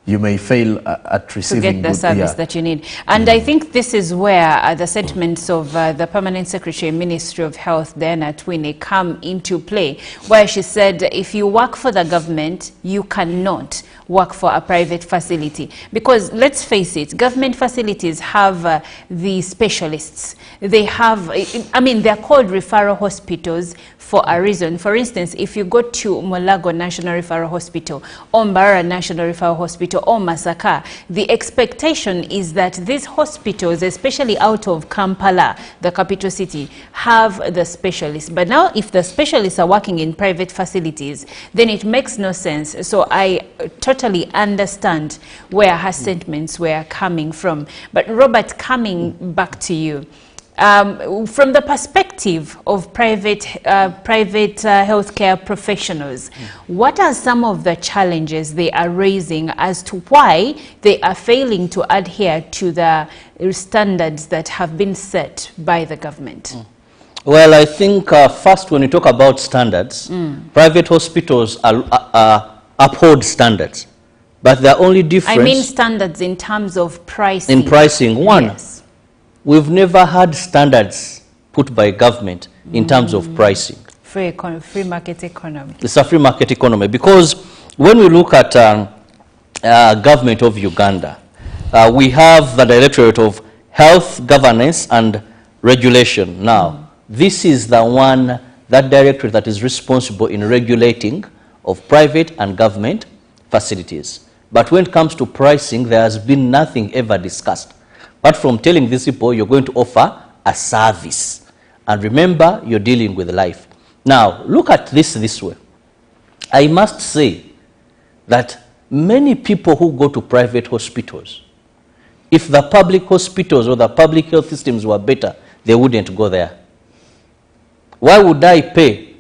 you may fail at receiving to get the service that you need. And I think this is where the sentiments of the Permanent Secretary, Ministry of Health, Diana Twine, come into play, where she said, if you work for the government, you cannot work for a private facility. Because let's face it, government facilities have the specialists. They have, I mean, they're called referral hospitals for a reason. For instance, if you go to Mulago National Referral Hospital, or Mbarara National Referral Hospital, or Masaka, the expectation is that these hospitals, especially out of Kampala, the capital city, have the specialists. But now if the specialists are working in private facilities, then it makes no sense. So I totally understand where her sentiments were coming from. But Robert, coming back to you, from the perspective of private healthcare professionals, what are some of the challenges they are raising as to why they are failing to adhere to the standards that have been set by the government? Well, I think first, when you talk about standards, private hospitals uphold standards, but the only difference... I mean standards in terms of pricing. In pricing, one. Yes. We've never had standards put by government in terms of pricing. Free market economy. It's a free market economy, because when we look at government of Uganda, we have the Directorate of Health, Governance and Regulation. Now, this is the one, that directorate that is responsible in regulating of private and government facilities. But when it comes to pricing, there has been nothing ever discussed. But from telling these people you're going to offer a service. And remember, you're dealing with life. Now, look at this way. I must say that many people who go to private hospitals, if the public hospitals or the public health systems were better, they wouldn't go there. Why would I pay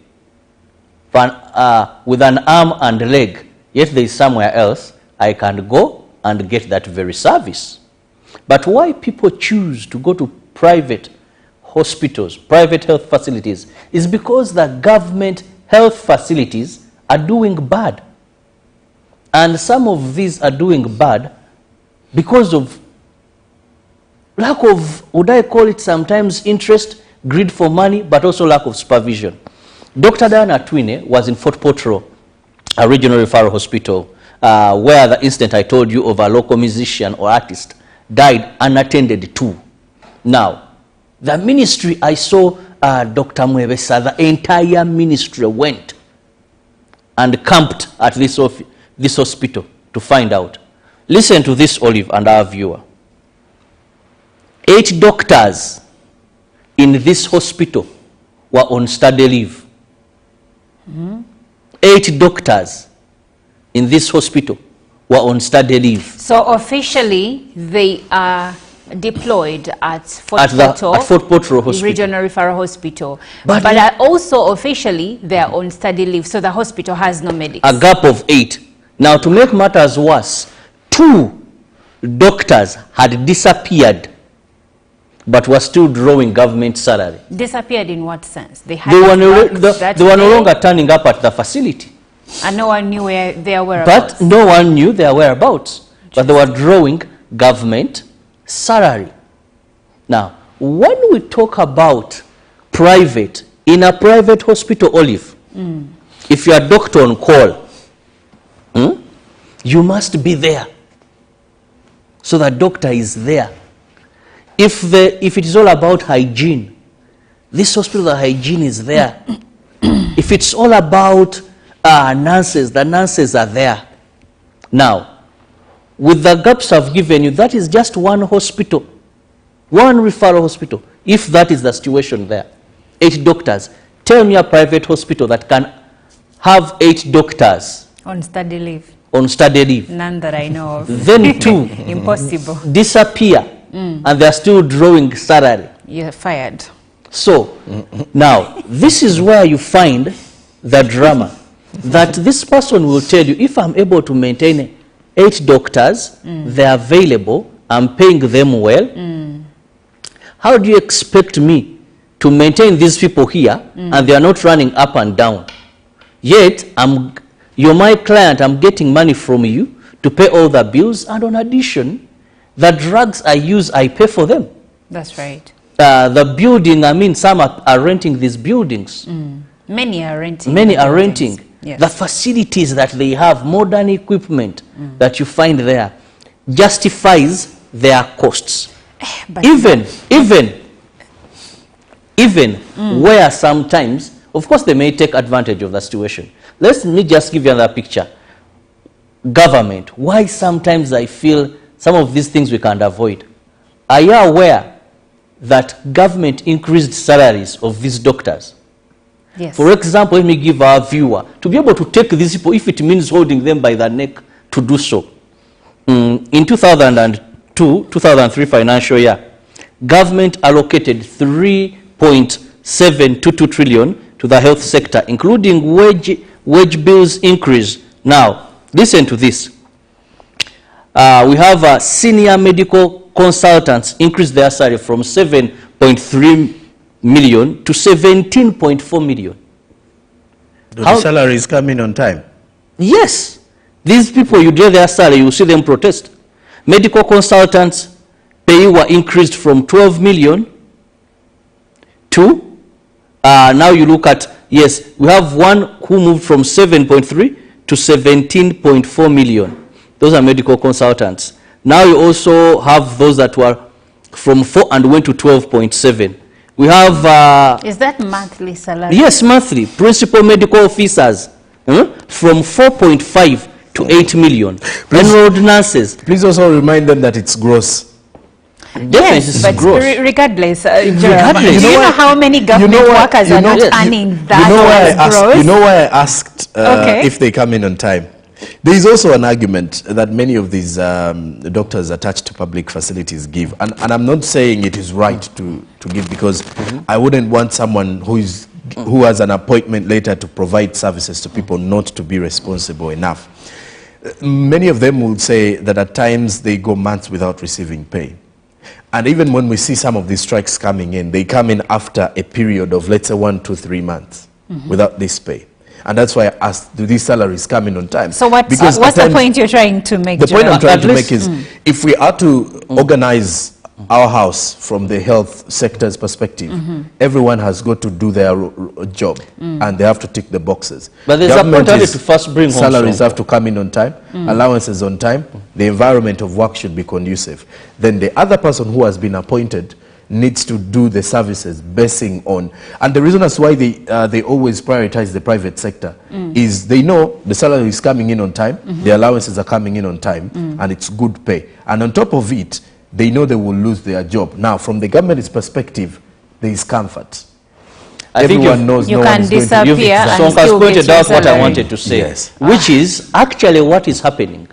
for with an arm and leg, yet there is somewhere else I can go and get that very service? But why people choose to go to private hospitals, private health facilities, is because the government health facilities are doing bad. And some of these are doing bad because of lack of, would I call it sometimes interest, greed for money, but also lack of supervision. Dr. Diana Twine was in Fort Portal, a regional referral hospital, where the incident I told you of a local musician or artist died unattended to. Now, the ministry, I saw Dr. Mwebesa, the entire ministry went and camped at this hospital to find out. Listen to this, Olive, and our viewer. 8 doctors in this hospital were on study leave. 8 doctors in this hospital were on study leave. So officially, they are deployed at Fort Portal Hospital, Regional Referral Hospital. But also officially, they are on study leave, so the hospital has no medics. A gap of 8. Now, to make matters worse, 2 doctors had disappeared, but were still drawing government salary. Disappeared in what sense? They were no longer turning up at the facility. And no one knew where their whereabouts. But no one knew their whereabouts. But they were drawing government salary. Now, when we talk about private, in a private hospital, Olive, if you are a doctor on call, you must be there. So the doctor is there. If it is all about hygiene, this hospital, the hygiene is there. If it's all about nurses, the nurses are there. Now, with the gaps I've given you, that is just one hospital, one referral hospital. If that is the situation there, 8 doctors. Tell me a private hospital that can have 8 doctors on study leave. On study leave. None that I know of. Then 2 impossible disappear, and they're still drawing salary. You're fired. So now this is where you find the drama. That this person will tell you, if I'm able to maintain 8 doctors, they're available, I'm paying them well, how do you expect me to maintain these people here and they are not running up and down? Yet, you're my client, I'm getting money from you to pay all the bills, and on addition, the drugs I use, I pay for them. That's right. The building, I mean, some are renting these buildings. Many are renting. Many are renting. Yes. The facilities that they have, modern equipment that you find there, justifies their costs. Even where sometimes, of course, they may take advantage of the situation. Let me just give you another picture. Government, why sometimes I feel some of these things we can't avoid. Are you aware that government increased salaries of these doctors? Yes. For example, let me give our viewer, to be able to take these people, if it means holding them by the neck, to do so. In 2002-2003 financial year, government allocated 3.722 trillion to the health sector, including wage bills increase. Now, listen to this. We have senior medical consultants increase their salary from 7.3 million to 17.4 million. Do the salaries come in on time? Yes. These people, you get their salary, you see them protest. Medical consultants pay were increased from 12 million to, now you look at, yes, we have one who moved from 7.3 to 17.4 million. Those are medical consultants. Now you also have those that were from 4 and went to 12.7. We have... is that monthly salary? Yes, monthly. Principal medical officers from 4.5 to 8 million. Enrolled nurses. Please also remind them that it's gross. Yes, but gross. Regardless, regardless. Do you know how many government workers are not earning that gross? You know why I asked if they come in on time? There is also an argument that many of these doctors attached to public facilities give, and I'm not saying it is right to give, because I wouldn't want someone who has an appointment later to provide services to people not to be responsible enough. Many of them will say that at times they go months without receiving pay. And even when we see some of these strikes coming in, they come in after a period of, let's say, 1 to 3 months without this pay. And that's why I asked, do these salaries come in on time? So what's the point you're trying to make? The point I'm trying to make is, if we are to organize our house from the health sector's perspective, everyone has got to do their job, and they have to tick the boxes. But there's a point to first bring home salaries have to come in on time, allowances on time, the environment of work should be conducive. Then the other person who has been appointed needs to do the services basing on, and the reason that's why they always prioritize the private sector is they know the salary is coming in on time, the allowances are coming in on time, and it's good pay. And on top of it, they know they will lose their job. Now, from the government's perspective, there is comfort. Everyone knows you no can one is going to disappear and so still pointed get out what I wanted to say, which is actually what is happening.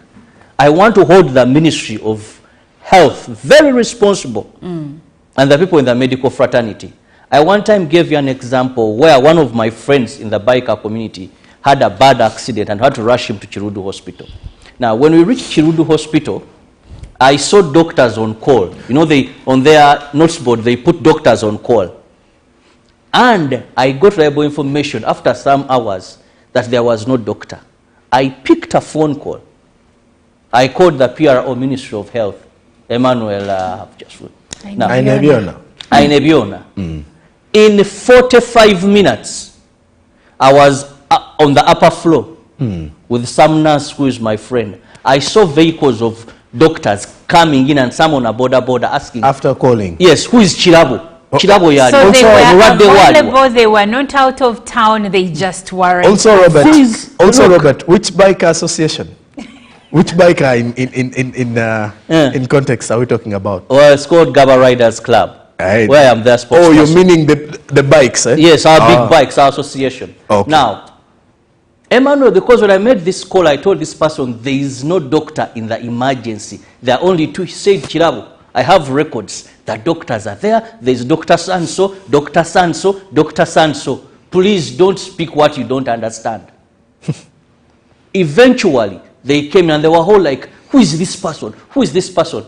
I want to hold the Ministry of Health very responsible, and the people in the medical fraternity. I one time gave you an example where one of my friends in the biker community had a bad accident and had to rush him to Chirudu Hospital. Now, when we reached Chirudu Hospital, I saw doctors on call. You know, on their notes board, they put doctors on call. And I got reliable information after some hours that there was no doctor. I picked a phone call. I called the PRO, Ministry of Health, Emmanuel, Ainebiona. In 45 minutes, I was on the upper floor with some nurse who is my friend. I saw vehicles of doctors coming in and some on a border asking. After calling? Yes, who is Chirabo? Chirabo Yadi. So they were available, they were not out of town, they just weren't. Also, Robert, which biker association? Which biker in context are we talking about? Well, it's called Gaba Riders Club. Where I am their spokesperson. Oh, you're meaning the bikes, eh? Yes, our big bikes, our association. Okay. Now, Emmanuel, because when I made this call, I told this person, there is no doctor in the emergency. There are only two. He said, Chirabo, I have records. The doctors are there. There's Dr. Sanso, Dr. Sanso, Dr. Sanso. Please don't speak what you don't understand. Eventually, they came and they were all like, who is this person? Who is this person?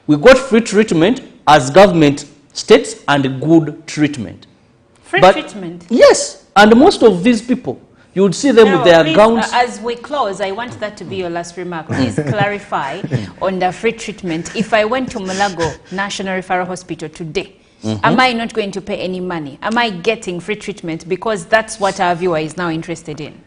We got free treatment as government states and good treatment. Free treatment? Yes. And most of these people, You would see them with their please, gowns. As we close, I want that to be your last remark. Please clarify on the free treatment. If I went to Mulago National Referral Hospital today, am I not going to pay any money? Am I getting free treatment? Because that's what our viewer is now interested in.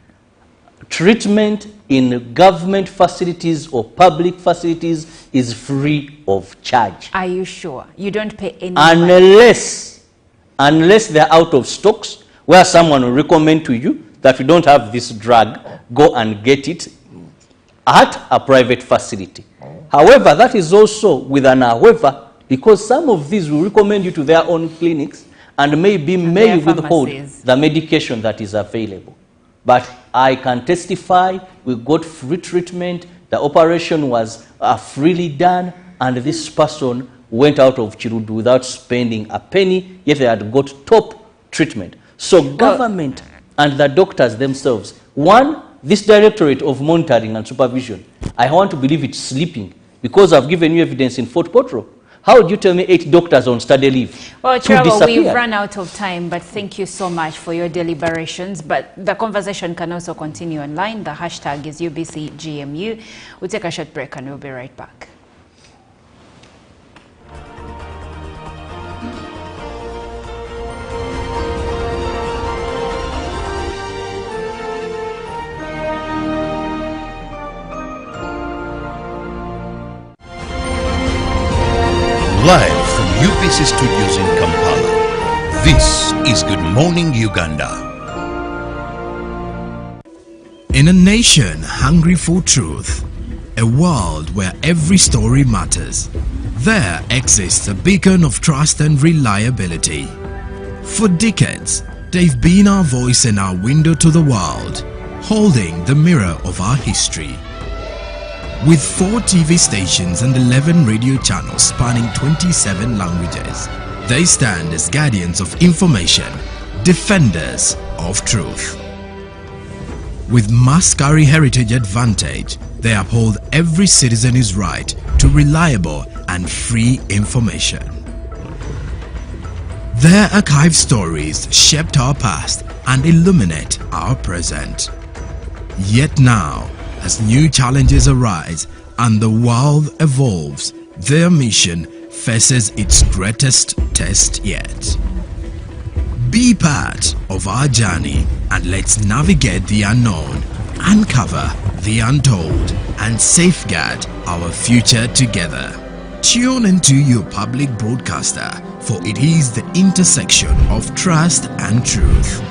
Treatment in government facilities or public facilities is free of charge. Are you sure? You don't pay any money? Unless they're out of stocks, where someone will recommend to you that we don't have this drug, go and get it at a private facility. However, that is also with an however, because some of these will recommend you to their own clinics and maybe may withhold the medication that is available. But I can testify we got free treatment, the operation was freely done, and this person went out of Chirudu without spending a penny, yet they had got top treatment. So government and the doctors themselves, one, this Directorate of Monitoring and Supervision, I want to believe it's sleeping, because I've given you evidence in Fort Potro. How would you tell me 8 doctors on study leave? Well, Trevor, we've run out of time, but thank you so much for your deliberations. But the conversation can also continue online. The hashtag is UBCGMU. We'll take a short break and we'll be right back. Live from UBC Studios in Kampala, this is Good Morning Uganda. In a nation hungry for truth, a world where every story matters, there exists a beacon of trust and reliability. For decades, they've been our voice and our window to the world, holding the mirror of our history. With 4 TV stations and 11 radio channels spanning 27 languages, they stand as guardians of information, defenders of truth. With Mascari Heritage Advantage, they uphold every citizen's right to reliable and free information. Their archived stories shaped our past and illuminate our present. Yet now, as new challenges arise and the world evolves, their mission faces its greatest test yet. Be part of our journey and let's navigate the unknown, uncover the untold, and safeguard our future together. Tune into your public broadcaster, for it is the intersection of trust and truth.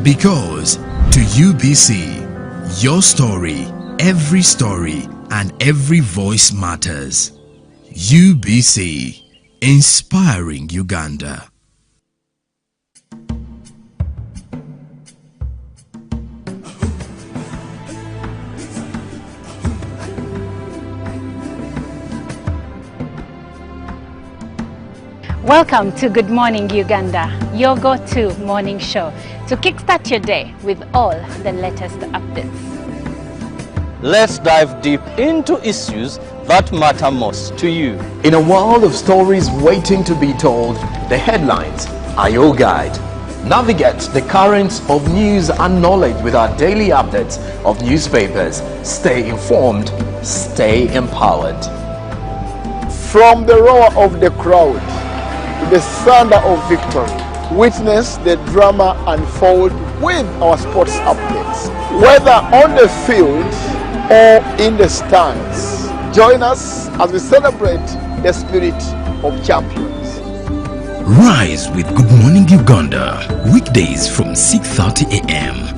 Because to UBC, your story, every story and every voice matters. UBC, inspiring Uganda. Welcome to Good Morning Uganda, your go-to morning show to kickstart your day with all the latest updates. Let's dive deep into issues that matter most to you. In a world of stories waiting to be told, the headlines are your guide. Navigate the currents of news and knowledge with our daily updates of newspapers. Stay informed, stay empowered. From the roar of the crowd to the thunder of victory, witness the drama unfold with our sports updates. Whether on the field or in the stands, join us as we celebrate the spirit of champions. Rise with Good Morning Uganda, weekdays from 6:30 a.m.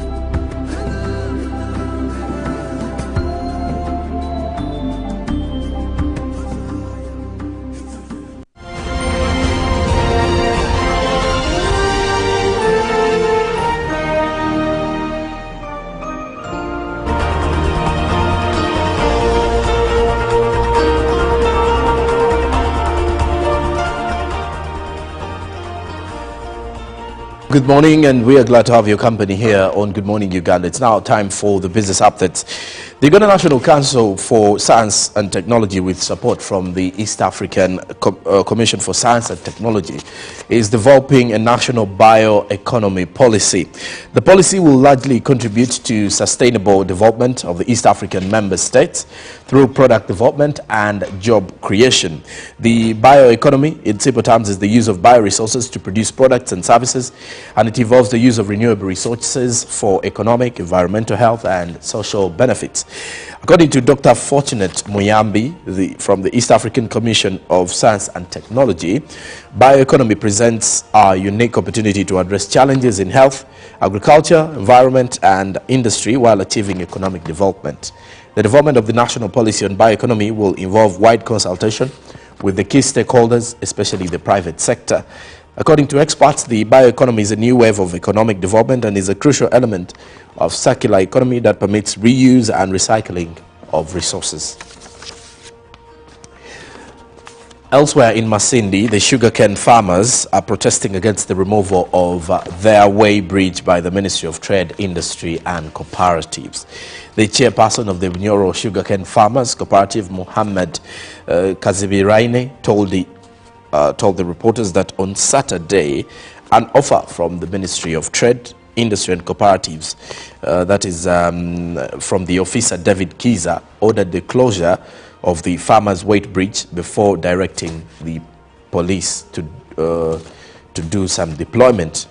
Good morning, and we are glad to have your company here on Good Morning Uganda. It's now time for the business updates. The Uganda National Council for Science and Technology, with support from the East African Commission for Science and Technology, is developing a national bioeconomy policy. The policy will largely contribute to sustainable development of the East African member states through product development and job creation. The bioeconomy, in simple terms, is the use of bioresources to produce products and services, and it involves the use of renewable resources for economic, environmental, health, and social benefits. According to Dr. Fortunate Muyambi from the East African Commission of Science and Technology, bioeconomy presents a unique opportunity to address challenges in health, agriculture, environment, and industry while achieving economic development. The development of the national policy on bioeconomy will involve wide consultation with the key stakeholders, especially the private sector. According to experts, the bioeconomy is a new wave of economic development and is a crucial element of circular economy that permits reuse and recycling of resources. Elsewhere in Masindi, the sugarcane farmers are protesting against the removal of their way bridge by the Ministry of Trade, Industry and Cooperatives. The chairperson of the Bunyoro Sugarcane Farmers Cooperative, Mohammed Kazibiraine, told the reporters that on Saturday, an offer from the Ministry of Trade, Industry and Cooperatives, that is from the officer David Kiza, ordered the closure of the farmers' weight bridge before directing the police to do some deployment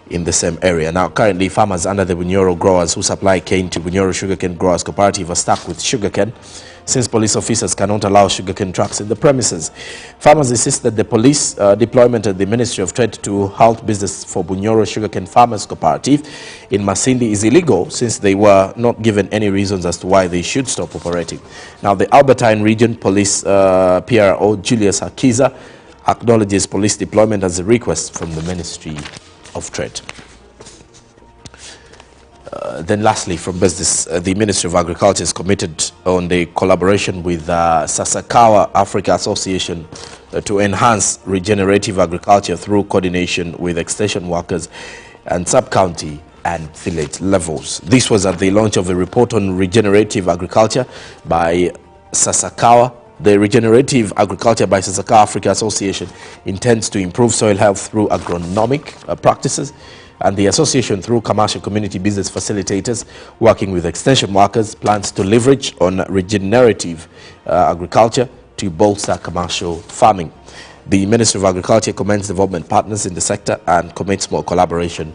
in the same area. Now, currently, farmers under the Bunyoro growers who supply cane to Bunyoro Sugarcane Growers Cooperative are stuck with sugarcane since police officers cannot allow sugarcane trucks in the premises. Farmers insist that the police deployment at the Ministry of Trade to halt business for Bunyoro Sugarcane Farmers Cooperative in Masindi is illegal, since they were not given any reasons as to why they should stop operating. Now, the Albertine Region Police PRO Julius Akiza acknowledges police deployment as a request from the Ministry of Trade. Then lastly, from business, the Ministry of Agriculture is committed on the collaboration with Sasakawa Africa Association to enhance regenerative agriculture through coordination with extension workers and sub-county and village levels. This was at the launch of a report on regenerative agriculture by Sasakawa. The Regenerative Agriculture by Sasakawa Africa Association intends to improve soil health through agronomic practices, and the association, through commercial community business facilitators working with extension workers, plans to leverage on regenerative agriculture to bolster commercial farming. The Ministry of Agriculture commends development partners in the sector and commits more collaboration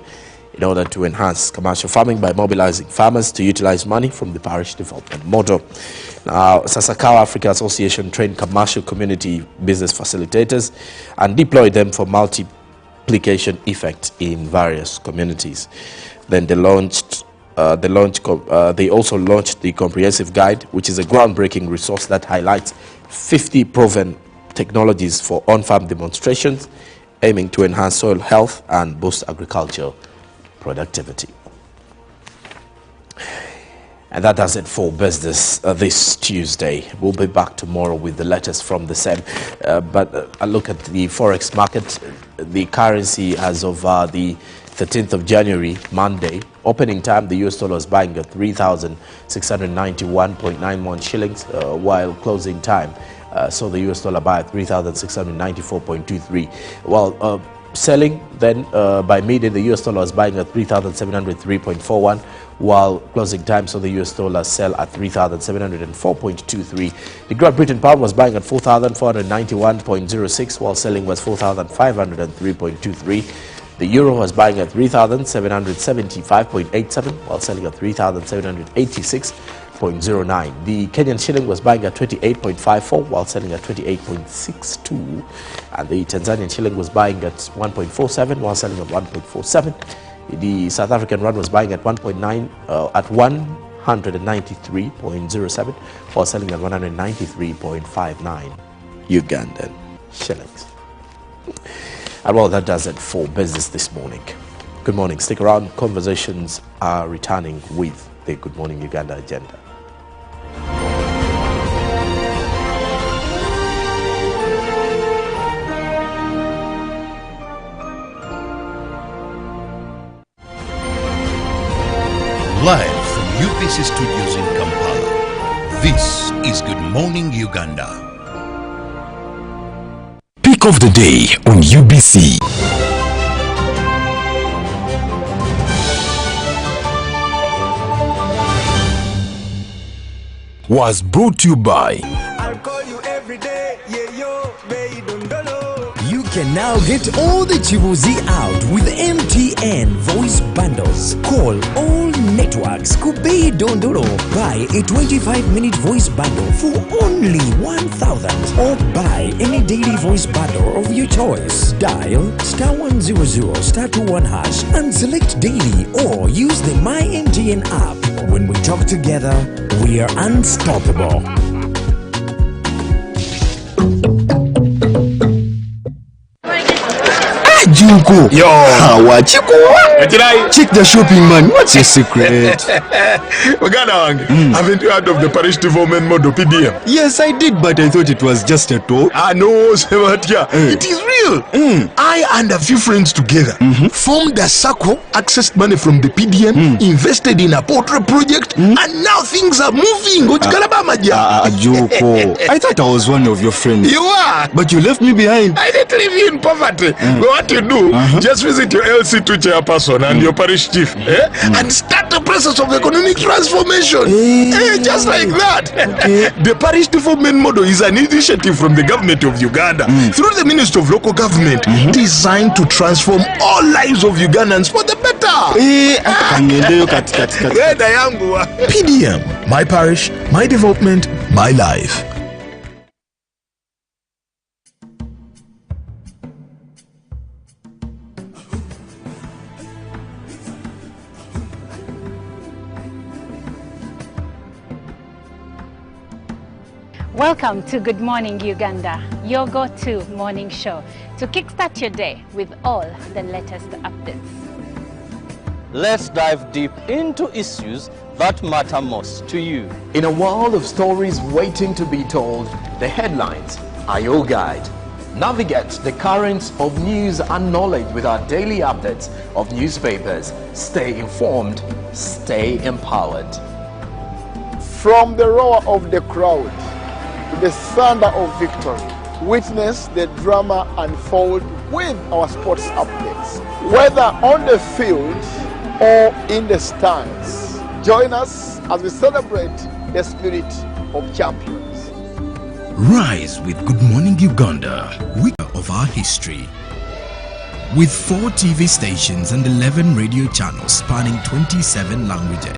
in order to enhance commercial farming by mobilizing farmers to utilize money from the parish development model. Now, Sasakawa Africa Association trained commercial community business facilitators and deployed them for multiplication effect in various communities. Then they also launched the comprehensive guide, which is a groundbreaking resource that highlights 50 proven technologies for on-farm demonstrations, aiming to enhance soil health and boost agricultural productivity. And that does it for business this Tuesday. We'll be back tomorrow with the latest from the same. But a look at the forex market. The currency as of the 13th of January, Monday, opening time, the US dollar was buying at 3,691.91 shillings, while closing time saw the US dollar buy at 3,694.23. While selling then by midday, the US dollar was buying at 3,703.41, while closing time saw the US dollar sell at 3,704.23. The Great Britain pound was buying at 4,491.06, while selling was 4,503.23. The euro was buying at 3,775.87, while selling at 3,786.09. The Kenyan shilling was buying at 28.54, while selling at 28.62. And the Tanzanian shilling was buying at 1.47, while selling at 1.47. The South African rand was buying at 193.07, while selling at 193.59 Ugandan shillings. And well, that does it for business this morning. Good morning. Stick around. Conversations are returning with the Good Morning Uganda agenda. Live from UPC Studios in Kampala, This is Good Morning Uganda. Pick of the day on UBC. Was brought to you by I'll call you every day, yeah yo, baby dondolo. You can now get all the Chibuzi out with MTN voice bundles. Call all networks Kubei Dondoro. Buy a 25-minute voice bundle for only 1,000 or buy any daily voice bundle of your choice. Dial *100 *21# and select daily or use the My MTN app. When we talk together, we are unstoppable. Junko. Yo. What you go? Check the shopping, man. What's your secret? Uganda, haven't you heard of the parish development model PDM? Yes, I did, but I thought it was just a talk. No, Sebatia. It is real. I and a few friends together formed a circle, accessed money from the PDM, invested in a portrait project, and now things are moving. Junko. I thought I was one of your friends. You are. But you left me behind. I didn't leave you in poverty. What you do, just visit your LC2 chairperson and your parish chief and start the process of economic transformation. Just like that. The parish development model is an initiative from the government of Uganda through the Ministry of Local Government designed to transform all lives of Ugandans for the better. PDM, my parish, my development, my life. Welcome to Good Morning Uganda, your go-to morning show to kickstart your day with all the latest updates. Let's dive deep into issues that matter most to you. In a world of stories waiting to be told, the headlines are your guide. Navigate the currents of news and knowledge with our daily updates of newspapers. Stay informed, stay empowered. From the roar of the crowd to the thunder of victory, witness the drama unfold with our sports updates. Whether on the field or in the stands, join us as we celebrate the spirit of champions. Rise with Good Morning Uganda, week of our history. With 4 TV stations and 11 radio channels spanning 27 languages.